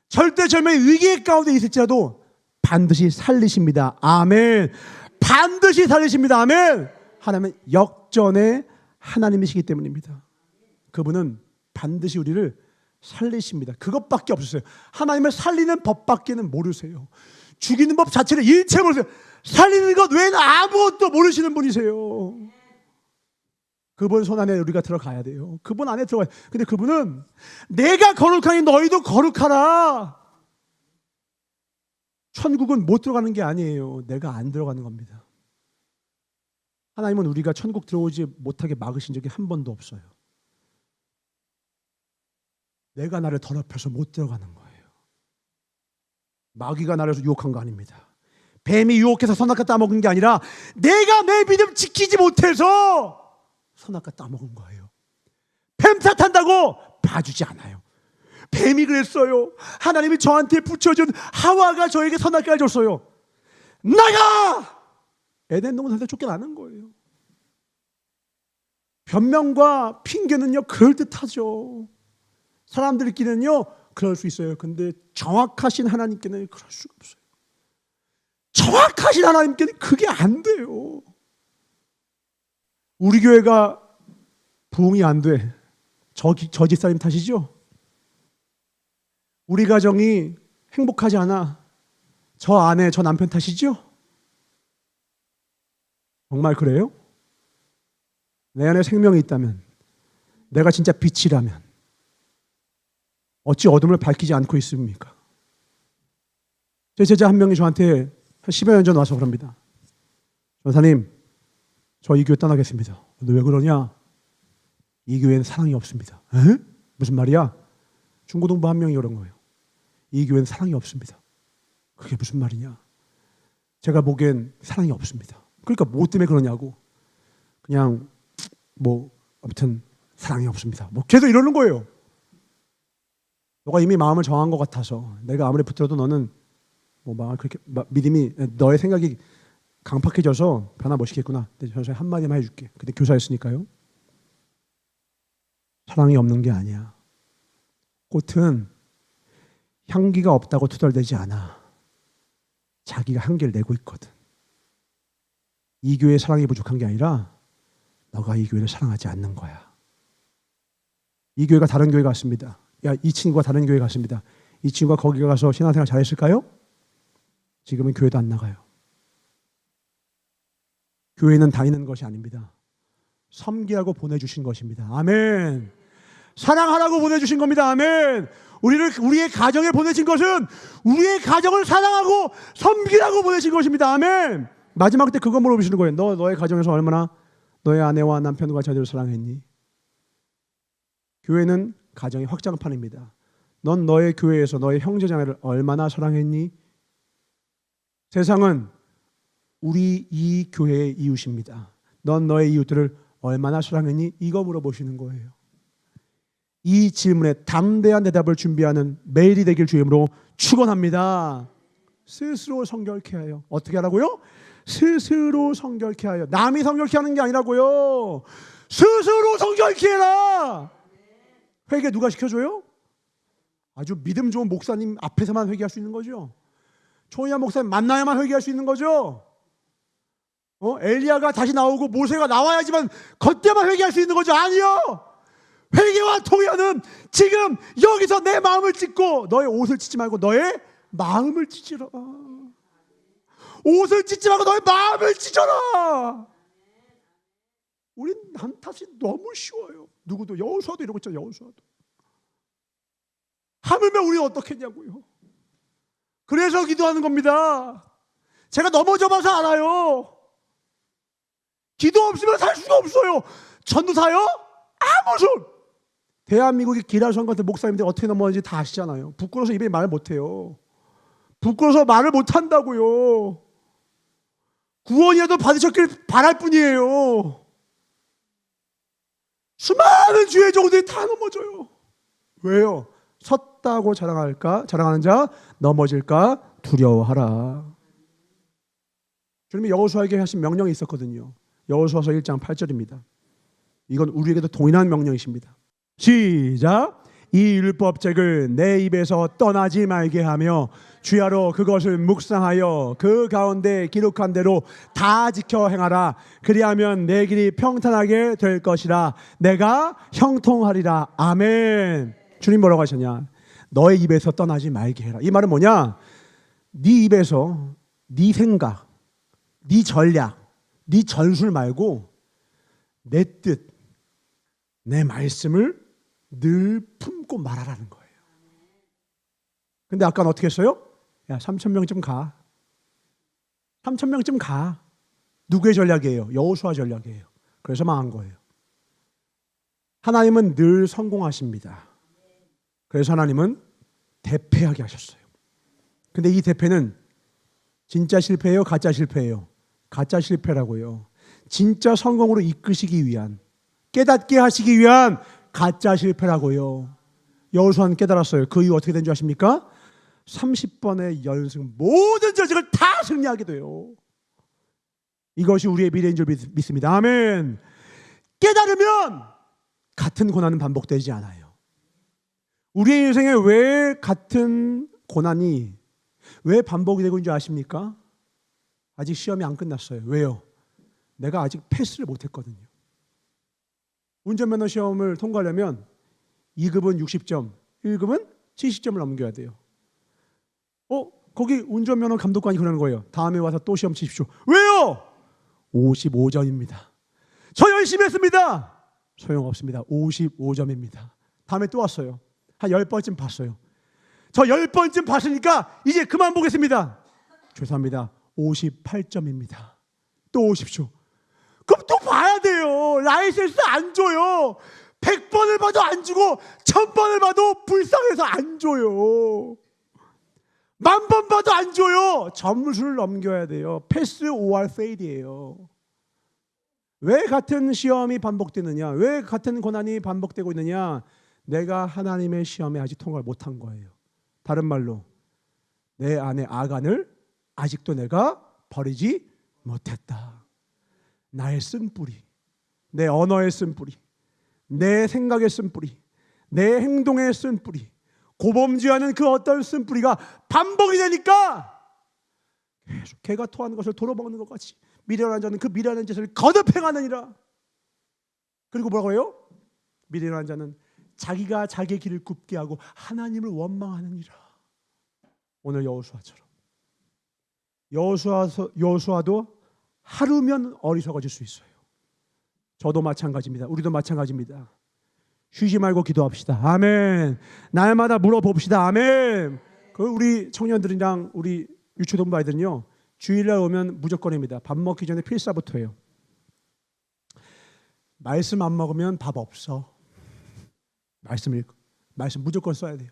절대절명의 위기 가운데 있을지라도 반드시 살리십니다. 아멘. 반드시 살리십니다. 아멘. 하나님은 역전의 하나님이시기 때문입니다. 그분은 반드시 우리를 살리십니다. 그것밖에 없으세요. 하나님을 살리는 법밖에는 모르세요. 죽이는 법 자체를 일체 모르세요. 살리는 것 외에는 아무것도 모르시는 분이세요. 그분 손 안에 우리가 들어가야 돼요. 그분 안에 들어가야 돼요. 근데 그분은 내가 거룩하니 너희도 거룩하라. 천국은 못 들어가는 게 아니에요. 내가 안 들어가는 겁니다. 하나님은 우리가 천국 들어오지 못하게 막으신 적이 한 번도 없어요. 내가 나를 더럽혀서 못 들어가는 거예요. 마귀가 나를 유혹한 거 아닙니다. 뱀이 유혹해서 선악과 따먹은 게 아니라 내가 내 믿음 지키지 못해서 선악과 따먹은 거예요. 뱀 탓한다고 봐주지 않아요. 뱀이 그랬어요. 하나님이 저한테 붙여준 하와가 저에게 선악과를 줬어요. 나가! 에덴 동산에서 쫓겨나는 거예요. 변명과 핑계는요 그럴듯하죠. 사람들끼리는요 그럴 수 있어요. 근데 정확하신 하나님께는 그럴 수가 없어요. 정확하신 하나님께는 그게 안 돼요. 우리 교회가 부흥이 안 돼. 저 집사님 탓이죠? 우리 가정이 행복하지 않아. 저 아내, 저 남편 탓이죠? 정말 그래요? 내 안에 생명이 있다면, 내가 진짜 빛이라면 어찌 어둠을 밝히지 않고 있습니까? 제 제자 한 명이 저한테 한 10여 년 전 와서 그럽니다. 전사님, 저 이 교회 떠나겠습니다. 너 왜 그러냐? 이 교회는 사랑이 없습니다. 에? 무슨 말이야? 중고등부 한 명이 그런 거예요. 이 교회는 사랑이 없습니다. 그게 무슨 말이냐? 제가 보기엔 사랑이 없습니다. 그러니까 뭐 때문에 그러냐고. 그냥 아무튼 사랑이 없습니다. 계속 이러는 거예요. 너가 이미 마음을 정한 것 같아서 내가 아무리 붙들어도 너는 그렇게 믿음이 너의 생각이 강팍해져서 변화 못 시켰구나. 근데 저 한마디만 해줄게. 근데 교사였으니까요. 사랑이 없는 게 아니야. 꽃은 향기가 없다고 투덜대지 않아. 자기가 향기를 내고 있거든. 이 교회에 사랑이 부족한 게 아니라 너가 이 교회를 사랑하지 않는 거야. 이 교회가 다른 교회 갔습니다. 이 친구가 다른 교회 갔습니다. 이 친구가 거기 가서 신앙생활 잘했을까요? 지금은 교회도 안 나가요. 교회는 다니는 것이 아닙니다. 섬기라고 보내주신 것입니다. 아멘. 사랑하라고 보내주신 겁니다. 아멘. 우리의 가정에 보내신 것은 우리의 가정을 사랑하고 섬기라고 보내신 것입니다. 아멘. 마지막 때 그거 물어보시는 거예요. 너의 가정에서 얼마나 너의 아내와 남편과 자녀를 사랑했니? 교회는 가정의 확장판입니다. 넌 너의 교회에서 너의 형제자매를 얼마나 사랑했니? 세상은 우리 이 교회의 이웃입니다. 넌 너의 이웃들을 얼마나 사랑했니? 이거 물어보시는 거예요. 이 질문에 담대한 대답을 준비하는 매일이 되길 주임으로 축원합니다. 스스로 성결케 하여. 어떻게 하라고요? 스스로 성결케 하여. 남이 성결케 하는 게 아니라고요. 스스로 성결케 해라. 회개 누가 시켜줘요? 아주 믿음 좋은 목사님 앞에서만 회개할 수 있는 거죠. 초이아 목사님 만나야만 회개할 수 있는 거죠. 엘리야가 다시 나오고 모세가 나와야지만 그때만 회개할 수 있는 거죠. 아니요. 회개와 통회는 지금 여기서 내 마음을 찢고, 너의 옷을 찢지 말고 너의 마음을 찢으라. 옷을 찢지 말고 너의 마음을 찢어라. 우린 남 탓이 너무 쉬워요. 누구도, 여호수아도 이러고 있잖아요. 여호수아도. 하물며 우리는 어떻겠냐고요. 그래서 기도하는 겁니다. 제가 넘어져 봐서 알아요. 기도 없으면 살 수가 없어요. 전도사요? 무슨 대한민국의 기라 선거 때 목사님들 어떻게 넘어가는지 다 아시잖아요. 부끄러워서 입에 말 못해요. 부끄러워서 말을 못한다고요. 구원이라도 받으셨길 바랄 뿐이에요. 수많은 주의 종들이 다 넘어져요. 왜요? 섰다고 자랑하는 자 넘어질까 두려워하라. 주님이 여호수아에게 하신 명령이 있었거든요. 여호수아서 1장 8절입니다. 이건 우리에게도 동일한 명령이십니다. 시작. 이 율법책을 내 입에서 떠나지 말게 하며 주야로 그것을 묵상하여 그 가운데 기록한 대로 다 지켜 행하라. 그리하면 내 길이 평탄하게 될 것이라. 내가 형통하리라. 아멘. 주님 뭐라고 하셨냐? 너의 입에서 떠나지 말게 해라. 이 말은 뭐냐? 네 입에서 네 생각, 네 전략, 네 전술 말고 내 뜻, 내 말씀을 늘 품고 말하라는 거예요. 근데 아까는 어떻게 했어요? 야, 3,000명쯤 가. 3,000명쯤 가. 누구의 전략이에요? 여호수아 전략이에요. 그래서 망한 거예요. 하나님은 늘 성공하십니다. 그래서 하나님은 대패하게 하셨어요. 근데 이 대패는 진짜 실패예요? 가짜 실패예요? 가짜 실패라고요. 진짜 성공으로 이끄시기 위한, 깨닫게 하시기 위한 가짜 실패라고요. 여호수아는 깨달았어요. 그 이후 어떻게 된 줄 아십니까? 30번의 연승, 모든 전쟁을 다 승리하게 돼요. 이것이 우리의 미래인 줄 믿습니다. 아멘. 깨달으면 같은 고난은 반복되지 않아요. 우리의 인생에 왜 같은 고난이 왜 반복이 되고 있는 줄 아십니까? 아직 시험이 안 끝났어요. 왜요? 내가 아직 패스를 못했거든요. 운전면허 시험을 통과하려면 2급은 60점, 1급은 70점을 넘겨야 돼요. 거기 운전면허 감독관이 그러는 거예요. 다음에 와서 또 시험 치십시오. 왜요? 55점입니다. 저 열심히 했습니다. 소용없습니다. 55점입니다. 다음에 또 왔어요. 한 10번쯤 봤어요. 저 10번쯤 봤으니까 이제 그만 보겠습니다. 죄송합니다. 58점입니다. 또 오십시오. 그럼 또 봐야 돼요. 라이센스 안 줘요. 100번을 봐도 안 주고 1000번을 봐도 불쌍해서 안 줘요. 10,000번 봐도 안 줘요. 점수를 넘겨야 돼요. 패스 or fail이에요. 왜 같은 시험이 반복되느냐? 왜 같은 고난이 반복되고 있느냐? 내가 하나님의 시험에 아직 통과를 못한 거예요. 다른 말로 내 안의 아간을 아직도 내가 버리지 못했다. 나의 쓴뿌리, 내 언어의 쓴뿌리, 내 생각의 쓴뿌리, 내 행동의 쓴뿌리, 고범죄하는 그 어떤 쓴뿌리가 반복이 되니까 계속 개가 토하는 것을 도로먹는 것 같이 미련한 자는 그 미련한 짓을 거듭 행하느니라. 그리고 뭐라고 해요? 미련한 자는 자기가 자기의 길을 굽게 하고 하나님을 원망하느니라. 오늘 여호수아처럼 여호수아도 하루면 어리석어질 수 있어요. 저도 마찬가지입니다. 우리도 마찬가지입니다. 쉬지 말고 기도합시다. 아멘. 날마다 물어봅시다. 아멘. 그 우리 청년들이랑 우리 유초동부 아이들은요, 주일날 오면 무조건입니다. 밥 먹기 전에 필사부터 해요. 말씀 안 먹으면 밥 없어. 말씀 무조건 써야 돼요.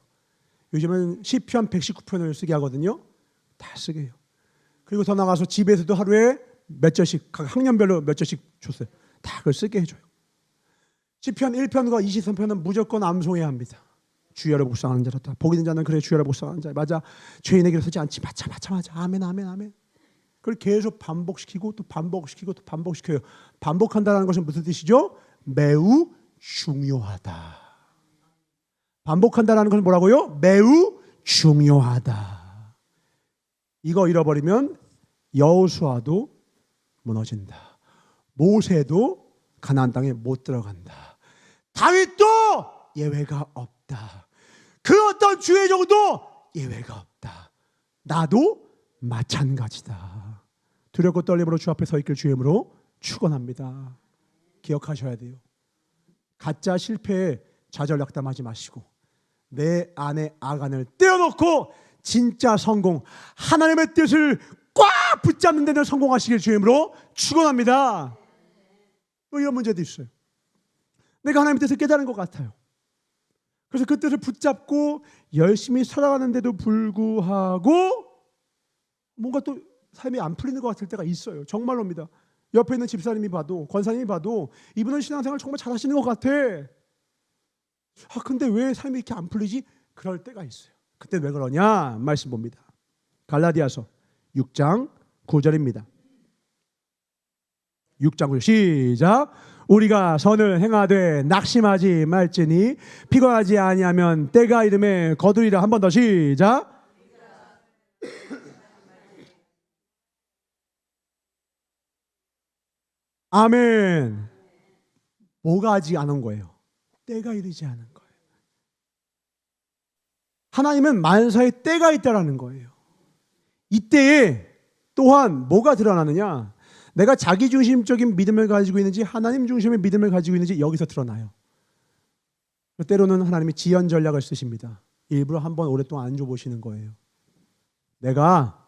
요즘은 시편 119편을 쓰게 하거든요. 다 쓰게 해요. 그리고 더 나가서 집에서도 하루에 몇 절씩, 각 학년별로 몇 절씩 줬어요. 다 그걸 쓰게 해줘요. 시편 1편과 23편은 무조건 암송해야 합니다. 주여를 묵상하는 자로다. 복이 있는 자는 그래 주여를 묵상하는 자. 맞아. 죄인에게 서지 않지. 맞아. 아멘. 그걸 계속 반복시키고 또 반복시키고 또 반복시켜요. 반복한다는 것은 무슨 뜻이죠? 매우 중요하다. 반복한다는 것은 뭐라고요? 매우 중요하다. 이거 잃어버리면 여호수아도 무너진다. 모세도 가나안 땅에 못 들어간다. 다윗도 예외가 없다. 그 어떤 주의 종도 예외가 없다. 나도 마찬가지다. 두렵고 떨림으로 주 앞에 서 있길 주의 이름으로 축원합니다. 기억하셔야 돼요. 가짜 실패에 좌절낙담하지 마시고 내 안에 아간을 떼어놓고 진짜 성공, 하나님의 뜻을 꽉 붙잡는 데는 성공하시길 주의 이름으로 축원합니다. 또 이런 문제도 있어요. 내가 하나님의 뜻을 깨달은 것 같아요. 그래서 그 뜻을 붙잡고 열심히 살아가는데도 불구하고 뭔가 또 삶이 안 풀리는 것 같을 때가 있어요. 정말로입니다. 옆에 있는 집사님이 봐도 권사님이 봐도 이분은 신앙생활 정말 잘하시는 것 같아. 근데 왜 삶이 이렇게 안 풀리지? 그럴 때가 있어요. 그때 왜 그러냐? 말씀 봅니다. 갈라디아서 6장 9절입니다. 6장 9절 시작. 우리가 선을 행하되 낙심하지 말지니 피곤하지 아니하면 때가 이름에 거두리라. 한 번 더 시작. 아멘. 뭐가 아직 안 온 거예요? 때가 이르지 않은 거예요. 하나님은 만사에 때가 있다라는 거예요. 이때에 또한 뭐가 드러나느냐? 내가 자기중심적인 믿음을 가지고 있는지 하나님 중심의 믿음을 가지고 있는지 여기서 드러나요. 때로는 하나님이 지연 전략을 쓰십니다. 일부러 한번 오랫동안 안 줘보시는 거예요. 내가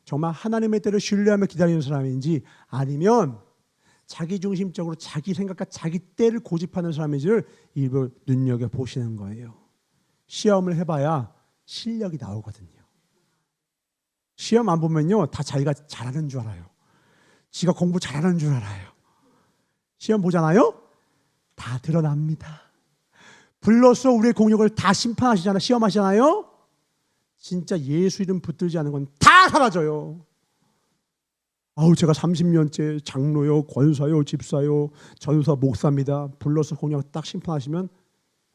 정말 하나님의 때를 신뢰하며 기다리는 사람인지 아니면 자기중심적으로 자기 생각과 자기 때를 고집하는 사람인지를 일부러 눈여겨보시는 거예요. 시험을 해봐야 실력이 나오거든요. 시험 안 보면요 다 자기가 잘하는 줄 알아요. 지가 공부 잘하는 줄 알아요. 시험 보잖아요? 다 드러납니다. 불러서 우리의 공력을 다 심판하시잖아요. 시험하시잖아요? 진짜 예수 이름 붙들지 않은 건 다 사라져요. 제가 30년째 장로요, 권사요, 집사요, 전사, 목사입니다. 불러서 공력 딱 심판하시면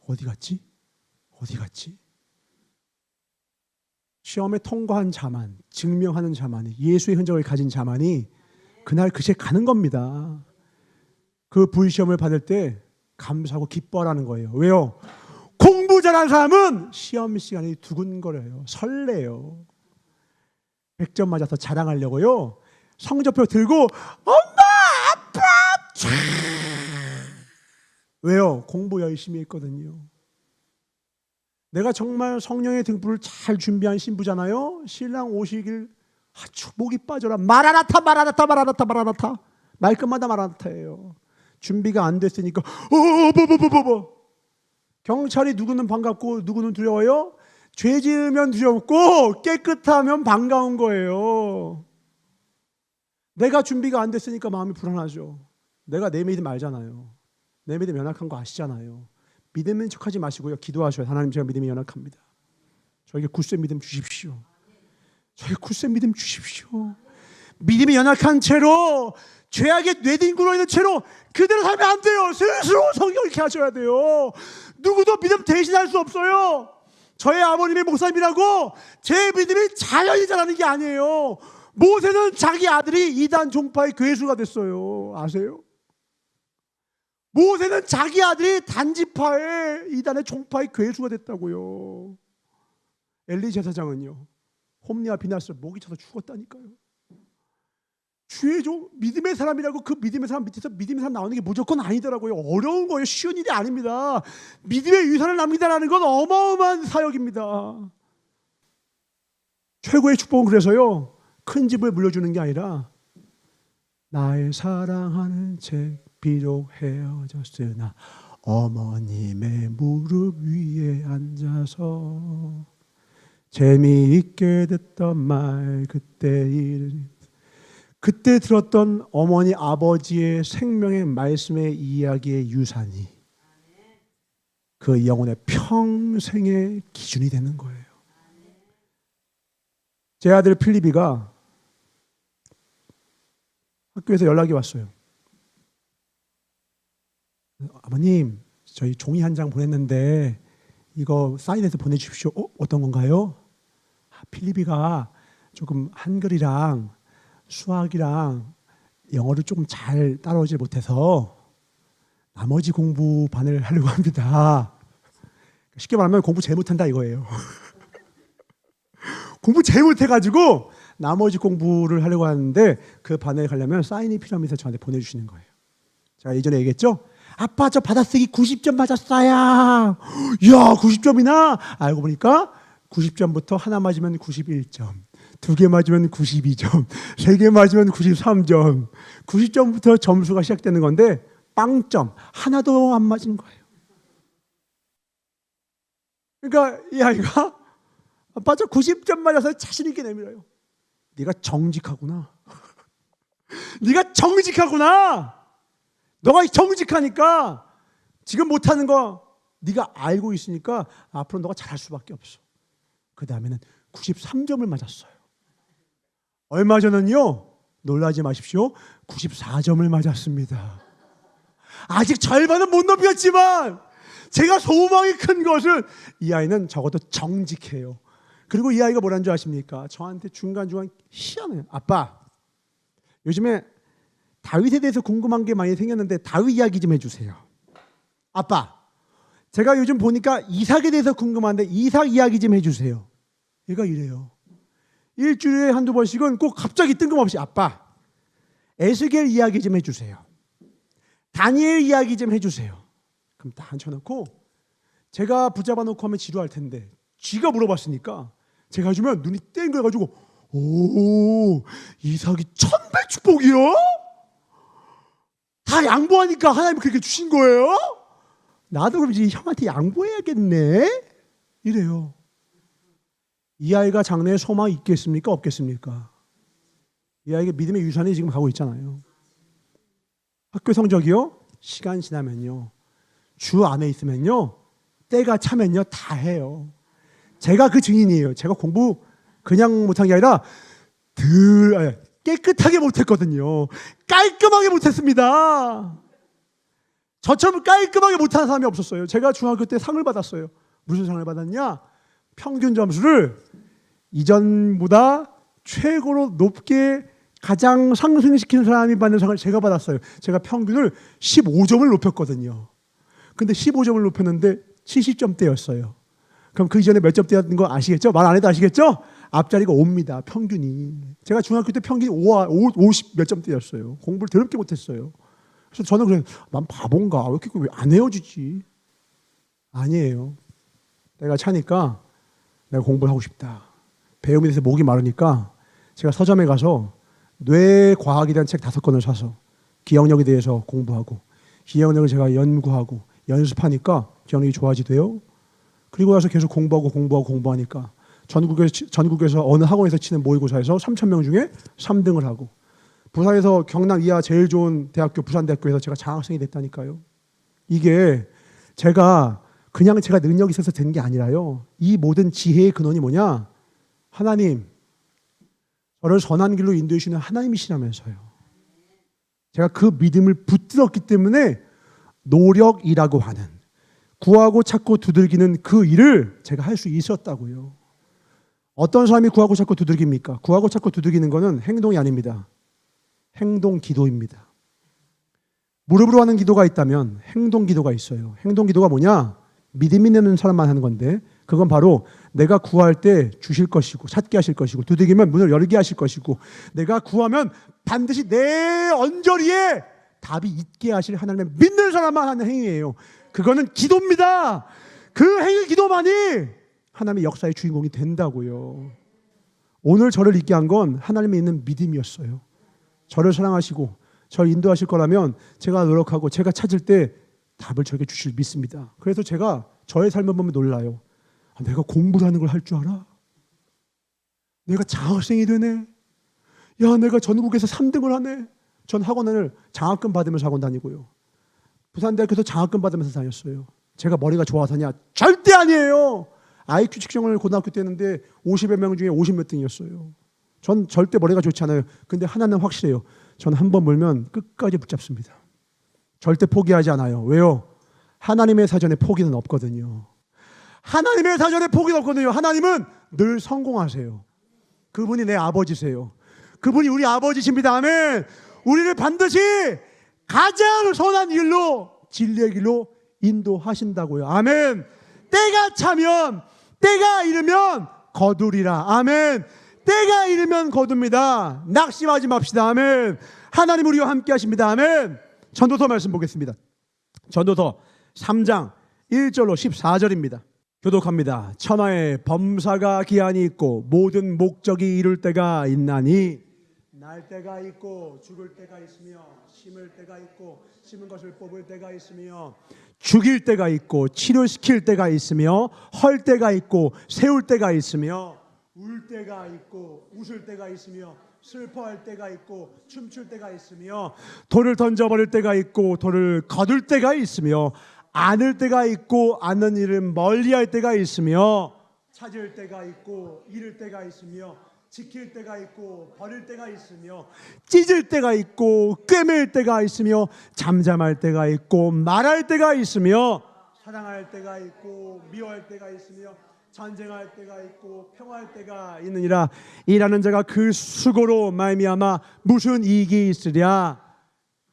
어디 갔지? 시험에 통과한 자만, 증명하는 자만이, 예수의 흔적을 가진 자만이 그날 그새 가는 겁니다. 그 불시험을 받을 때 감사하고 기뻐하라는 거예요. 왜요? 공부 잘하는 사람은 시험 시간이 두근거려요. 설레요. 100점 맞아서 자랑하려고요. 성적표 들고 엄마 아빠 왜요? 공부 열심히 했거든요. 내가 정말 성령의 등불을 잘 준비한 신부잖아요. 신랑 오시길 목이 빠져라. 마라나타 말끝마다 마라나타예요. 준비가 안 됐으니까 경찰이 누구는 반갑고 누구는 두려워요? 죄 지으면 두렵고 깨끗하면 반가운 거예요. 내가 준비가 안 됐으니까 마음이 불안하죠. 내가 내 믿음 알잖아요. 내 믿음 연약한 거 아시잖아요. 믿음인 척하지 마시고요. 기도하셔요. 하나님 제가 믿음이 연약합니다. 저에게 굳세 믿음 주십시오. 저에게 굳세 믿음 주십시오. 믿음이 연약한 채로 죄악의 뇌딩구로 있는 채로 그대로 살면 안 돼요. 스스로 성경 이렇게 하셔야 돼요. 누구도 믿음 대신할 수 없어요. 저의 아버님의 목사님이라고 제 믿음이 자연히 자라는 게 아니에요. 모세는 자기 아들이 이단 종파의 괴수가 됐어요. 아세요? 모세는 자기 아들이 단지파의 이단의 종파의 괴수가 됐다고요. 엘리 제사장은요 홈리와 비나스 목이 차서 죽었다니까요. 주의 종 믿음의 사람이라고 그 믿음의 사람 밑에서 믿음의 사람 나오는 게 무조건 아니더라고요. 어려운 거예요. 쉬운 일이 아닙니다. 믿음의 유산을 남기다라는 건 어마어마한 사역입니다. 최고의 축복은 그래서요 큰 집을 물려주는 게 아니라 나의 사랑하는 책 비록 헤어졌으나 어머님의 무릎 위에 앉아서 재미있게 듣던 말 그때 일 그때 들었던 어머니 아버지의 생명의 말씀의 이야기의 유산이 그 영혼의 평생의 기준이 되는 거예요. 제 아들 필립이가 학교에서 연락이 왔어요. 아버님, 저희 종이 한 장 보냈는데 이거 사인해서 보내주십시오. 어떤 건가요? 필립이가 조금 한글이랑 수학이랑 영어를 조금 잘 따라오지 못해서 나머지 공부반을 하려고 합니다. 쉽게 말하면 공부 제일 못한다 이거예요. 공부 제일 못해가지고 나머지 공부를 하려고 하는데 그 반에 가려면 사인이 필요하면서 저한테 보내주시는 거예요. 제가 예전에 얘기했죠? 아빠 저 받아쓰기 90점 맞았어요. 야 90점이나? 알고 보니까 90점부터 하나 맞으면 91점, 2개 맞으면 92점, 3개 맞으면 93점, 90점부터 점수가 시작되는 건데 빵점 하나도 안 맞은 거예요. 그러니까 이 아이가 아빠 저 90점 맞아서 자신 있게 내밀어요. 네가 정직하구나. 네가 정직하구나. 너가 정직하니까 지금 못하는 거 네가 알고 있으니까 앞으로 너가 잘할 수밖에 없어. 그 다음에는 93점을 맞았어요. 얼마 전은요, 놀라지 마십시오, 94점을 맞았습니다. 아직 절반은 못 넘겼지만 제가 소망이 큰 것은 이 아이는 적어도 정직해요. 그리고 이 아이가 뭐라는 줄 아십니까? 저한테 중간중간 희한해요. 아빠, 요즘에 다윗에 대해서 궁금한 게 많이 생겼는데 다윗 이야기 좀 해주세요. 아빠, 제가 요즘 보니까 이삭에 대해서 궁금한데 이삭 이야기 좀 해주세요. 얘가 이래요. 일주일에 한두 번씩은 꼭 갑자기 뜬금없이 아빠, 에스겔 이야기 좀 해주세요. 다니엘 이야기 좀 해주세요. 그럼 다 앉혀놓고 제가 붙잡아 놓고 하면 지루할 텐데 쥐가 물어봤으니까 제가 해주면 눈이 땡그래가지고 오, 이삭이 천배 축복이요? 다 양보하니까 하나님이 그렇게 주신 거예요? 나도 그럼 이제 형한테 양보해야겠네? 이래요. 이 아이가 장래에 소망이 있겠습니까? 없겠습니까? 이 아이가 믿음의 유산이 지금 가고 있잖아요. 학교 성적이요? 시간 지나면요, 주 안에 있으면요, 때가 차면요 다 해요. 제가 그 증인이에요. 제가 공부 그냥 못한 게 아니라 깨끗하게 못했거든요. 깔끔하게 못했습니다. 저처럼 깔끔하게 못하는 사람이 없었어요. 제가 중학교 때 상을 받았어요. 무슨 상을 받았냐? 평균 점수를 이전보다 최고로 높게 가장 상승시키는 사람이 받는 상을 제가 받았어요. 제가 평균을 15점을 높였거든요. 근데 15점을 높였는데 70점대였어요. 그럼 그 이전에 몇 점대였던 거 아시겠죠? 말 안 해도 아시겠죠? 앞자리가 5입니다. 평균이. 제가 중학교 때 평균이 50 몇 점대였어요. 공부를 더럽게 못했어요. 그래서 저는 그래요. 난 바본가? 왜 이렇게 안 헤어지지? 아니에요. 내가 차니까 내가 공부를 하고 싶다. 배움에 대해서 목이 마르니까 제가 서점에 가서 뇌과학에 대한 책 5권을 사서 기억력에 대해서 공부하고 기억력을 제가 연구하고 연습하니까 기억력이 좋아지대요. 그리고 나서 계속 공부하니까 전국에서 어느 학원에서 치는 모의고사에서 3,000명 중에 3등을 하고 부산에서 경남 이하 제일 좋은 대학교 부산대학교에서 제가 장학생이 됐다니까요. 이게 제가 그냥 제가 능력이 있어서 된 게 아니라요. 이 모든 지혜의 근원이 뭐냐? 하나님, 저를 선한 길로 인도해 주시는 하나님이시라면서요. 제가 그 믿음을 붙들었기 때문에 노력이라고 하는, 구하고 찾고 두들기는 그 일을 제가 할 수 있었다고요. 어떤 사람이 구하고 찾고 두들깁니까? 구하고 찾고 두들기는 것은 행동이 아닙니다. 행동 기도입니다. 무릎으로 하는 기도가 있다면 행동 기도가 있어요. 행동 기도가 뭐냐? 믿음 있는 사람만 하는 건데 그건 바로 내가 구할 때 주실 것이고 찾게 하실 것이고 두들기면 문을 열게 하실 것이고 내가 구하면 반드시 내 언저리에 답이 있게 하실 하나님을 믿는 사람만 하는 행위예요. 그거는 기도입니다. 그 행위 기도만이 하나님의 역사의 주인공이 된다고요. 오늘 저를 있게 한 건 하나님의 있는 믿음이었어요. 저를 사랑하시고 저를 인도하실 거라면 제가 노력하고 제가 찾을 때 답을 저에게 주실 믿습니다. 그래서 제가 저의 삶을 보면 놀라요. 내가 공부를 하는 걸 할 줄 알아? 내가 장학생이 되네? 야, 내가 전국에서 3등을 하네. 전 학원을 장학금 받으면서 학원 다니고요. 부산대학교에서 장학금 받으면서 다녔어요. 제가 머리가 좋아서냐? 절대 아니에요. IQ 측정을 고등학교 때 했는데 50여 명 중에 50몇 등이었어요. 전 절대 머리가 좋지 않아요. 근데 하나는 확실해요. 전 한 번 물면 끝까지 붙잡습니다. 절대 포기하지 않아요. 왜요? 하나님의 사전에 포기는 없거든요. 하나님의 사전에 포기는 없거든요. 하나님은 늘 성공하세요. 그분이 내 아버지세요. 그분이 우리 아버지십니다. 아멘. 우리를 반드시 가장 선한 길로, 진리의 길로 인도하신다고요. 아멘. 때가 차면, 때가 이르면 거두리라. 아멘. 때가 이르면 거둡니다. 낙심하지 맙시다. 아멘. 하나님 우리와 함께 하십니다. 아멘. 전도서 말씀 보겠습니다. 전도서 3장 1절로 14절입니다. 교독합니다. 천하에 범사가 기한이 있고 모든 목적이 이룰 때가 있나니 날 때가 있고 죽을 때가 있으며 심을 때가 있고 심은 것을 뽑을 때가 있으며 죽일 때가 있고 치료시킬 때가 있으며 헐 때가 있고 세울 때가 있으며 울 때가 있고 웃을 때가 있으며 슬퍼할 때가 있고 춤출 때가 있으며 돌을 던져버릴 때가 있고 돌을 거둘 때가 있으며 안을 때가 있고 않는 일을 멀리할 때가 있으며 찾을 때가 있고 잃을 때가 있으며 지킬 때가 있고 버릴 때가 있으며 찢을 때가 있고 꿰맬 때가 있으며 잠잠할 때가 있고 말할 때가 있으며 사랑할 때가 있고 미워할 때가 있으며 전쟁할 때가 있고 평화할 때가 있느니라. 일하는 자가 그 수고로 말미암아 무슨 이익이 있으랴.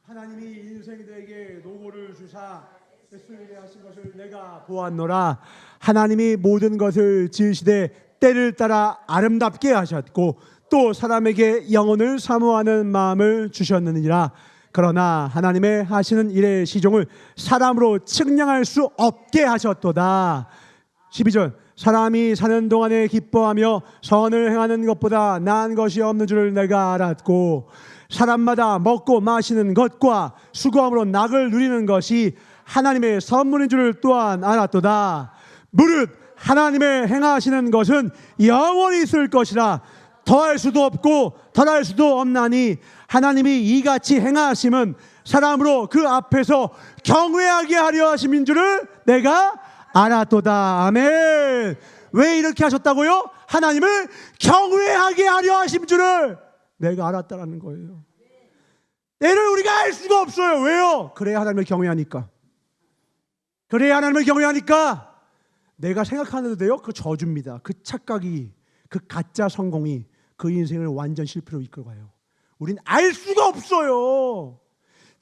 하나님이 인생들에게 노고를 주사 뱃속에 하신 것을 내가 보았노라. 하나님이 모든 것을 지으시되 때를 따라 아름답게 하셨고 또 사람에게 영혼을 사모하는 마음을 주셨느니라. 그러나 하나님의 하시는 일의 시종을 사람으로 측량할 수 없게 하셨도다. 12절 사람이 사는 동안에 기뻐하며 선을 행하는 것보다 나은 것이 없는 줄을 내가 알았고 사람마다 먹고 마시는 것과 수고함으로 낙을 누리는 것이 하나님의 선물인 줄을 또한 알았도다. 무릇 하나님의 행하시는 것은 영원히 있을 것이라 더할 수도 없고 덜할 수도 없나니 하나님이 이같이 행하심은 사람으로 그 앞에서 경외하게 하려 하심인 줄을 내가 알았도다. 아멘. 왜 이렇게 하셨다고요? 하나님을 경외하게 하려 하심 줄을 내가 알았다라는 거예요. 때를 우리가 알 수가 없어요. 왜요? 그래야 하나님을 경외하니까. 그래야 하나님을 경외하니까. 내가 생각하는데요, 그 저주입니다. 그 착각이, 그 가짜 성공이 그 인생을 완전 실패로 이끌어가요. 우린 알 수가 없어요.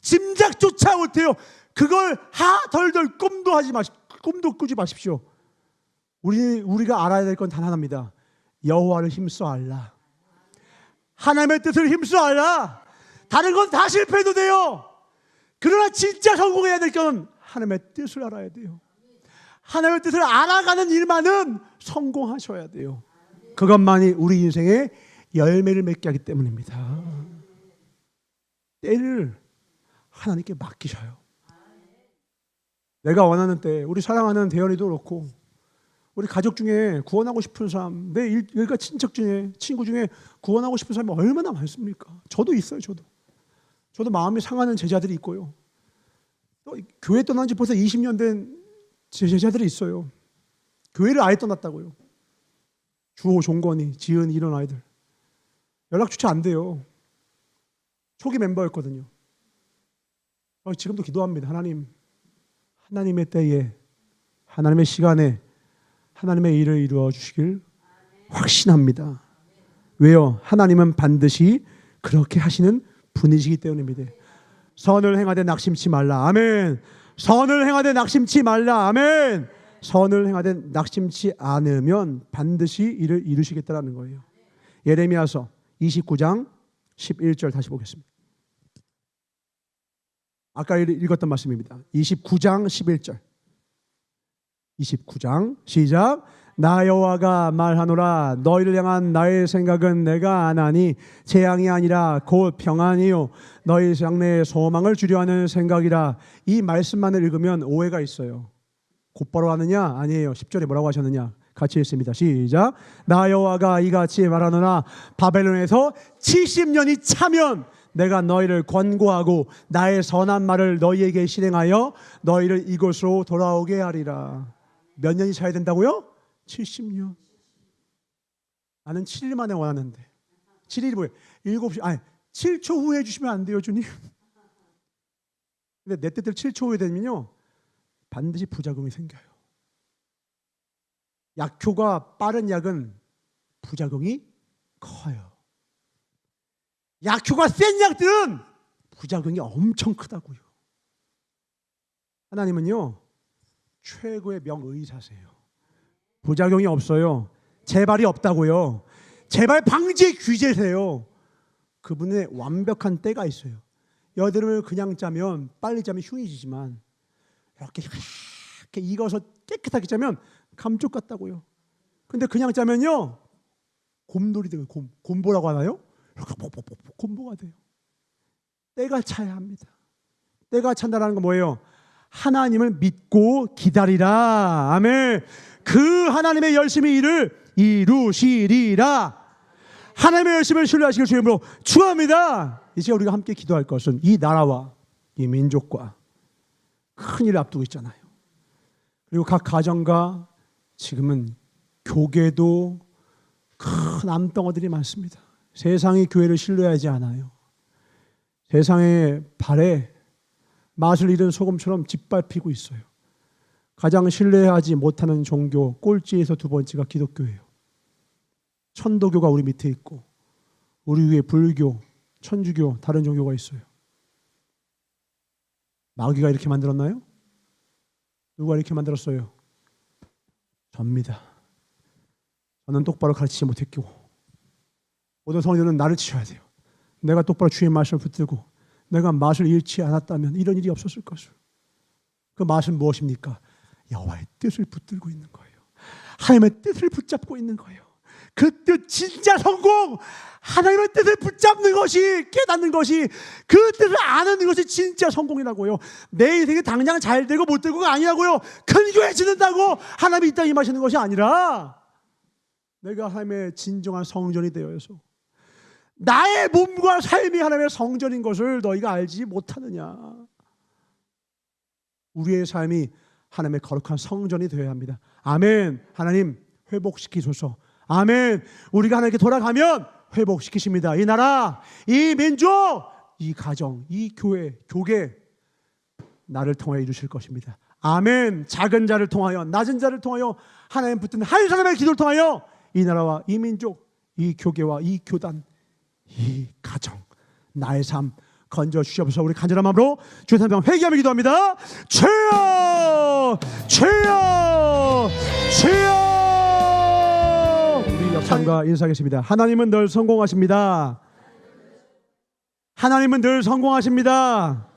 짐작조차 못해요. 그걸 덜덜 꿈도 꾸지 마십시오. 우리가 알아야 될 건 단 하나입니다. 여호와를 힘써 알라. 하나님의 뜻을 힘써 알라. 다른 건 다 실패해도 돼요. 그러나 진짜 성공해야 될 건 하나님의 뜻을 알아야 돼요. 하나님의 뜻을 알아가는 일만은 성공하셔야 돼요. 그것만이 우리 인생의 열매를 맺게 하기 때문입니다. 때를 하나님께 맡기셔요. 내가 원하는 때, 우리 사랑하는 대현이도 그렇고 우리 가족 중에 구원하고 싶은 사람, 내 일가 친척 중에, 친구 중에 구원하고 싶은 사람이 얼마나 많습니까? 저도 있어요. 저도 마음이 상하는 제자들이 있고요. 또 교회 떠난 지 벌써 20년 된 제자들이 있어요. 교회를 아예 떠났다고요. 주호, 종건이, 지은 이런 아이들 연락조차 안 돼요. 초기 멤버였거든요. 지금도 기도합니다. 하나님의 때에, 하나님의 시간에 하나님의 일을 이루어 주시길 확신합니다. 왜요? 하나님은 반드시 그렇게 하시는 분이시기 때문입니다. 선을 행하되 낙심치 말라. 아멘. 선을 행하되 낙심치 말라. 아멘. 선을 행하되 낙심치 않으면 반드시 이를 이루시겠다라는 거예요. 예레미야서 29장 11절 다시 보겠습니다. 아까 읽었던 말씀입니다. 29장 11절. 29장 시작. 나 여호와가 말하노라. 너희를 향한 나의 생각은 내가 아나니 재앙이 아니라 곧 평안이요 너희 장래에 소망을 주려 하는 생각이라. 이 말씀만을 읽으면 오해가 있어요. 곧바로 하느냐? 아니에요. 10절에 뭐라고 하셨느냐? 같이 읽습니다. 시작. 나 여호와가 이같이 말하노라. 바벨론에서 70년이 차면 내가 너희를 권고하고 나의 선한 말을 너희에게 실행하여 너희를 이곳으로 돌아오게 하리라. 몇 년이 차야 된다고요? 70년. 나는 7일 만에 원하는데 7일이 뭐예요? 7시 7초 후에 해주시면 안 돼요, 주님? 근데 내 뜻대로 7초 후에 되면요 반드시 부작용이 생겨요. 약효가 빠른 약은 부작용이 커요. 약효가 센 약들은 부작용이 엄청 크다고요. 하나님은요 최고의 명의사세요. 부작용이 없어요. 재발이 없다고요. 재발 방지 규제세요. 그분의 완벽한 때가 있어요. 여드름을 그냥 짜면 빨리 짜면 흉해지지만 이렇게 익어서 깨끗하게 짜면 감쪽 같다고요. 근데 그냥 짜면요 곰돌이 돼요. 곰보라고 하나요? 이렇게 곰보가 돼요. 때가 차야 합니다. 때가 찬다라는 건 뭐예요? 하나님을 믿고 기다리라. 아멘. 그 하나님의 열심히 일을 이루시리라. 하나님의 열심을 신뢰하시길 주님으로 축원합니다. 이제 우리가 함께 기도할 것은 이 나라와 이 민족과 큰 일을 앞두고 있잖아요. 그리고 각 가정과 지금은 교계도 큰 암덩어들이 많습니다. 세상이 교회를 신뢰하지 않아요. 세상의 발에 맛을 잃은 소금처럼 짓밟히고 있어요. 가장 신뢰하지 못하는 종교 꼴찌에서 두 번째가 기독교예요. 천도교가 우리 밑에 있고 우리 위에 불교, 천주교, 다른 종교가 있어요. 마귀가 이렇게 만들었나요? 누가 이렇게 만들었어요? 접니다. 저는 똑바로 가르치지 못했고 모든 성도들은 나를 치셔야 돼요. 내가 똑바로 주의 말씀을 붙들고 내가 맛을 잃지 않았다면 이런 일이 없었을 것을. 그 맛은 무엇입니까? 여호와의 뜻을 붙들고 있는 거예요. 하나님의 뜻을 붙잡고 있는 거예요. 그 뜻 진짜 성공. 하나님의 뜻을 붙잡는 것이, 깨닫는 것이, 그 뜻을 아는 것이 진짜 성공이라고요. 내 인생이 당장 잘 되고 못 되고가 아니라고요. 큰 교회 짓는다고 하나님이 이 땅에 임하시는 것이 아니라 내가 하나님의 진정한 성전이 되어서 나의 몸과 삶이 하나님의 성전인 것을 너희가 알지 못하느냐. 우리의 삶이 하나님의 거룩한 성전이 되어야 합니다. 아멘. 하나님 회복시키소서. 아멘. 우리가 하나님께 돌아가면 회복시키십니다. 이 나라, 이 민족, 이 가정, 이 교회, 교계 나를 통하여 이루실 것입니다. 아멘. 작은 자를 통하여, 낮은 자를 통하여, 하나님 붙든 한 사람의 기도를 통하여 이 나라와 이 민족, 이 교계와 이 교단, 이 가정, 나의 삶 건져 주시옵소서. 우리 간절한 마음으로 주의 산명 회개하며 기도합니다. 주여, 주여, 주여. 우리 역사님과 인사하겠습니다. 하나님은 늘 성공하십니다. 하나님은 늘 성공하십니다.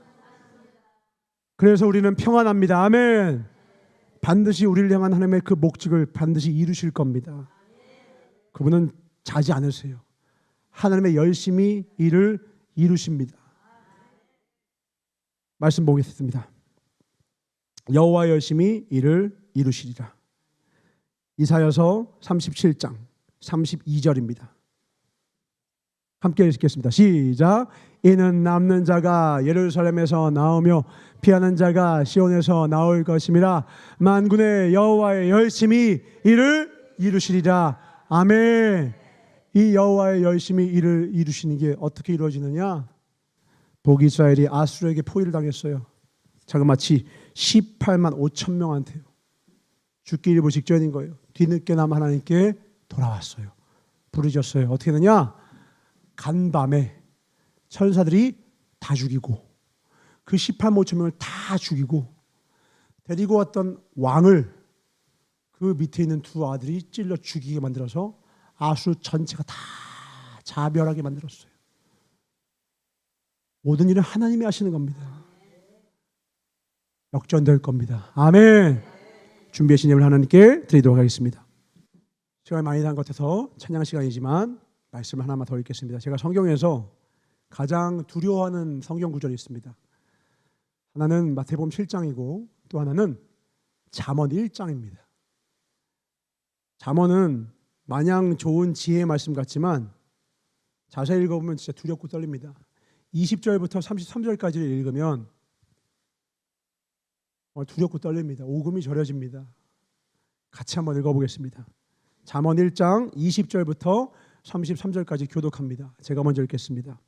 그래서 우리는 평안합니다. 아멘. 반드시 우리를 향한 하나님의 그 목적을 반드시 이루실 겁니다. 그분은 자지 않으세요. 하나님의 열심히 일을 이루십니다. 말씀 보겠습니다. 여호와 열심히 일을 이루시리라. 이사야서 37장 32절입니다. 함께 읽겠습니다. 시작. 이는 남는 자가 예루살렘에서 나오며 피하는 자가 시온에서 나올 것임이라. 만군의 여호와의 열심히 일을 이루시리라. 아멘. 이 여호와의 열심히 일을 이루시는 게 어떻게 이루어지느냐? 북이스라엘이 아수르에게 포위를 당했어요. 자그마치 18만 5천 명한테요. 죽기 일부 직전인 거예요. 뒤늦게나마 하나님께 돌아왔어요. 부르셨어요. 어떻게 했느냐? 간밤에 천사들이 다 죽이고 그 18만 5천 명을 다 죽이고 데리고 왔던 왕을 그 밑에 있는 두 아들이 찔러 죽이게 만들어서 아수르 전체가 다 자멸하게 만들었어요. 모든 일은 하나님이 하시는 겁니다. 역전될 겁니다. 아멘. 준비하신 예물 하나님께 드리도록 하겠습니다. 시간이 많이 난 것 같아서 찬양 시간이지만 말씀을 하나만 더 읽겠습니다. 제가 성경에서 가장 두려워하는 성경 구절이 있습니다. 하나는 마태복음 7장이고 또 하나는 잠언 1장입니다. 잠언은 마냥 좋은 지혜의 말씀 같지만 자세히 읽어보면 진짜 두렵고 떨립니다. 20절부터 33절까지를 읽으면 두렵고 떨립니다. 오금이 저려집니다. 같이 한번 읽어보겠습니다. 잠언 1장 20절부터 33절까지 교독합니다. 제가 먼저 읽겠습니다.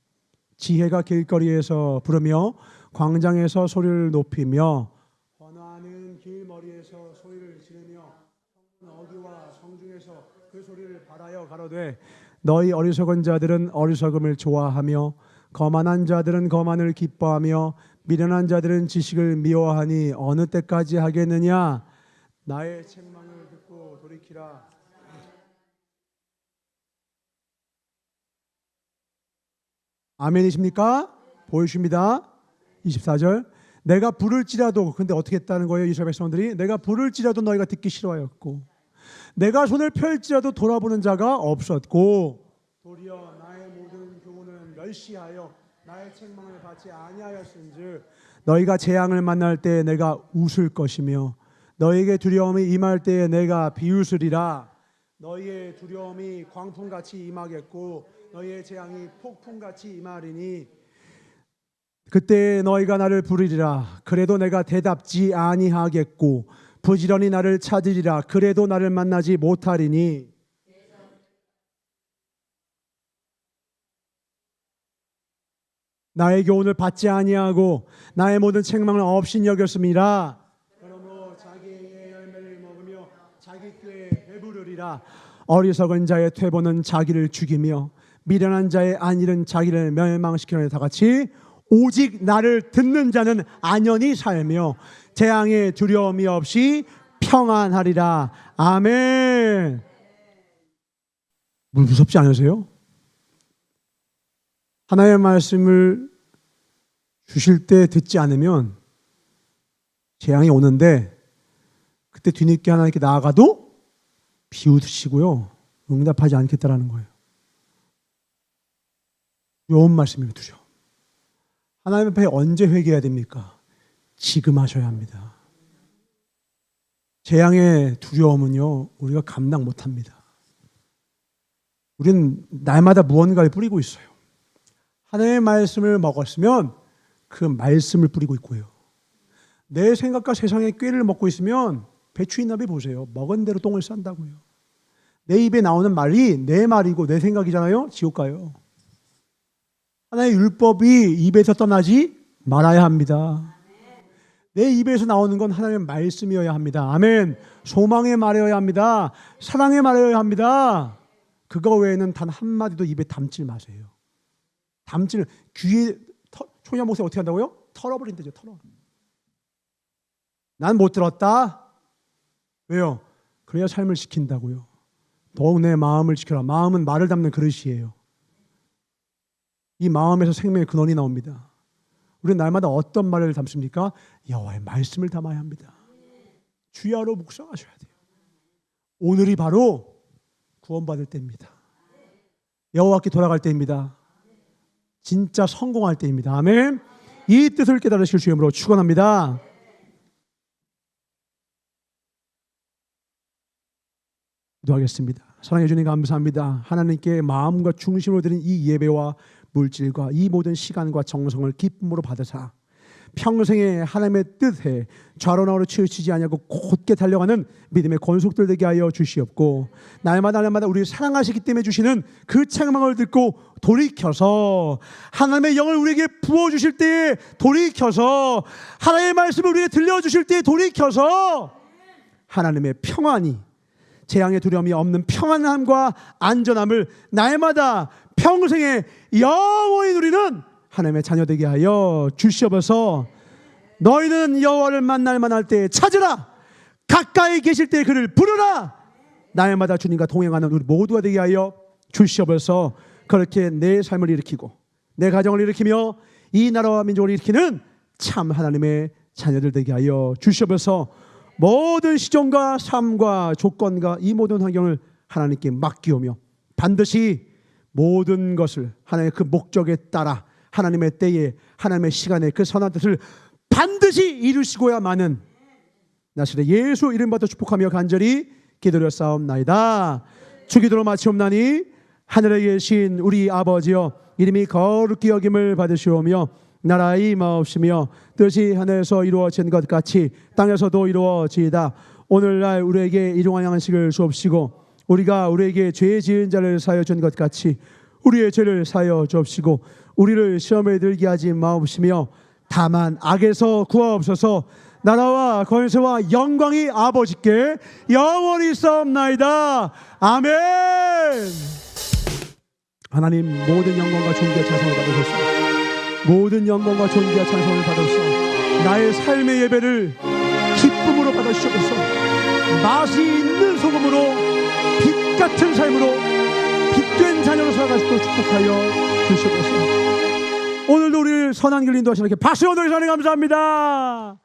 지혜가 길거리에서 부르며 광장에서 소리를 높이며 번화하는 길머리에서 소리를 지르며 어귀와 성중에서 그 소리를 발하여 가로되 너희 어리석은 자들은 어리석음을 좋아하며 거만한 자들은 거만을 기뻐하며 미련한 자들은 지식을 미워하니 어느 때까지 하겠느냐. 나의 책망을 듣고 돌이키라. 아멘이십니까? 보여줍니다. 24절. 내가 부를지라도, 근데 어떻게 했다는 거예요? 이스라엘 백성들이 내가 부를지라도 너희가 듣기 싫어하였고 내가 손을 펼지라도 돌아보는 자가 없었고 도리어 나의 모든 교훈은 멸시하여 나의 책망을 받지 아니하였은즉 너희가 재앙을 만날 때에 내가 웃을 것이며 너희에게 두려움이 임할 때에 내가 비웃으리라. 너희의 두려움이 광풍같이 임하겠고 너희의 재앙이 폭풍같이 임하리니 그때 너희가 나를 부르리라. 그래도 내가 대답지 아니하겠고 부지런히 나를 찾으리라. 그래도 나를 만나지 못하리니 나의 교훈을 받지 아니하고 나의 모든 책망을 없인 여겼음이라. 그러므로 자기의 열매를 먹으며 자기 꾀에 배부르리라. 어리석은 자의 퇴보는 자기를 죽이며 미련한 자의 안일은 자기를 멸망시키는 다 같이 오직 나를 듣는 자는 안연히 살며 재앙에 두려움이 없이 평안하리라. 아멘. 무섭지 않으세요? 하나님의 말씀을 주실 때 듣지 않으면 재앙이 오는데 그때 뒤늦게 하나님께 나아가도 비웃으시고요 응답하지 않겠다라는 거예요. 두려운 말씀입니다. 두려움. 하나님 앞에 언제 회개해야 됩니까? 지금 하셔야 합니다. 재앙의 두려움은요 우리가 감당 못합니다. 우리는 날마다 무언가를 뿌리고 있어요. 하나님의 말씀을 먹었으면 그 말씀을 뿌리고 있고요. 내 생각과 세상의 꾀를 먹고 있으면 배추인나비 보세요. 먹은 대로 똥을 싼다고요. 내 입에 나오는 말이 내 말이고 내 생각이잖아요. 지옥 가요. 하나님의 율법이 입에서 떠나지 말아야 합니다. 내 입에서 나오는 건 하나님의 말씀이어야 합니다. 아멘. 소망의 말이어야 합니다. 사랑의 말이어야 합니다. 그거 외에는 단 한마디도 입에 담지 마세요. 담지를 귀에 초년 목사 어떻게 한다고요? 털어버린다죠. 털어. 난 못 들었다. 왜요? 그래야 삶을 지킨다고요. 더욱 내 마음을 지켜라. 마음은 말을 담는 그릇이에요. 이 마음에서 생명의 근원이 나옵니다. 우리는 날마다 어떤 말을 담습니까? 여호와의 말씀을 담아야 합니다. 주야로 묵상하셔야 돼요. 오늘이 바로 구원받을 때입니다. 여호와께 돌아갈 때입니다. 진짜 성공할 때입니다. 아멘. 이 뜻을 깨달으실 주 이름으로 축원합니다. 기도하겠습니다. 사랑해 주님 감사합니다. 하나님께 마음과 중심으로 드린 이 예배와 물질과 이 모든 시간과 정성을 기쁨으로 받으사 평생에 하나님의 뜻에 좌로나로 치우치지 아니하고 곧게 달려가는 믿음의 권속들 되게 하여 주시옵고 날마다 우리를 사랑하시기 때문에 주시는 그 책망을 듣고 돌이켜서 하나님의 영을 우리에게 부어주실 때에 돌이켜서 하나님의 말씀을 우리에게 들려주실 때에 돌이켜서 하나님의 평안이 재앙의 두려움이 없는 평안함과 안전함을 날마다 평생에 영원히 누리는 하나님의 자녀 되게 하여 주시옵소서. 너희는 여호와를 만날 만할 때 찾으라. 가까이 계실 때 그를 부르라. 날마다 주님과 동행하는 우리 모두가 되게 하여 주시옵소서. 그렇게 내 삶을 일으키고 내 가정을 일으키며 이 나라와 민족을 일으키는 참 하나님의 자녀들 되게 하여 주시옵소서. 모든 시종과 삶과 조건과 이 모든 환경을 하나님께 맡기오며 반드시 모든 것을 하나님의 그 목적에 따라 하나님의 때에 하나님의 시간에 그 선한 뜻을 반드시 이루시고야만은 나시의 예수 이름부터 축복하며 간절히 기도드렸사옵나이다. 주기도로 마치옵나니 하늘에 계신 우리 아버지여, 이름이 거룩히 여김을 받으시오며 나라의 임하옵시며 뜻이 하늘에서 이루어진 것 같이 땅에서도 이루어지이다. 오늘날 우리에게 일용할 양식을 주옵시고 우리가 우리에게 죄 지은 자를 사하여 준 것 같이 우리의 죄를 사하여 주옵시고 우리를 시험에 들게 하지 마옵시며 다만 악에서 구하옵소서. 나라와 권세와 영광이 아버지께 영원히 있사옵나이다. 아멘. 하나님, 모든 영광과 존귀와 찬송을 받으소서. 모든 영광과 존귀와 찬송을 받으소서. 나의 삶의 예배를 기쁨으로 받으시옵소서. 맛이 있는 소금으로 빛 같은 삶으로 빛된 자녀로 살아가시도록 축복하여 주시옵소서. 오늘도 우리를 선한 길 인도하시는 박수 얻으시니 감사합니다.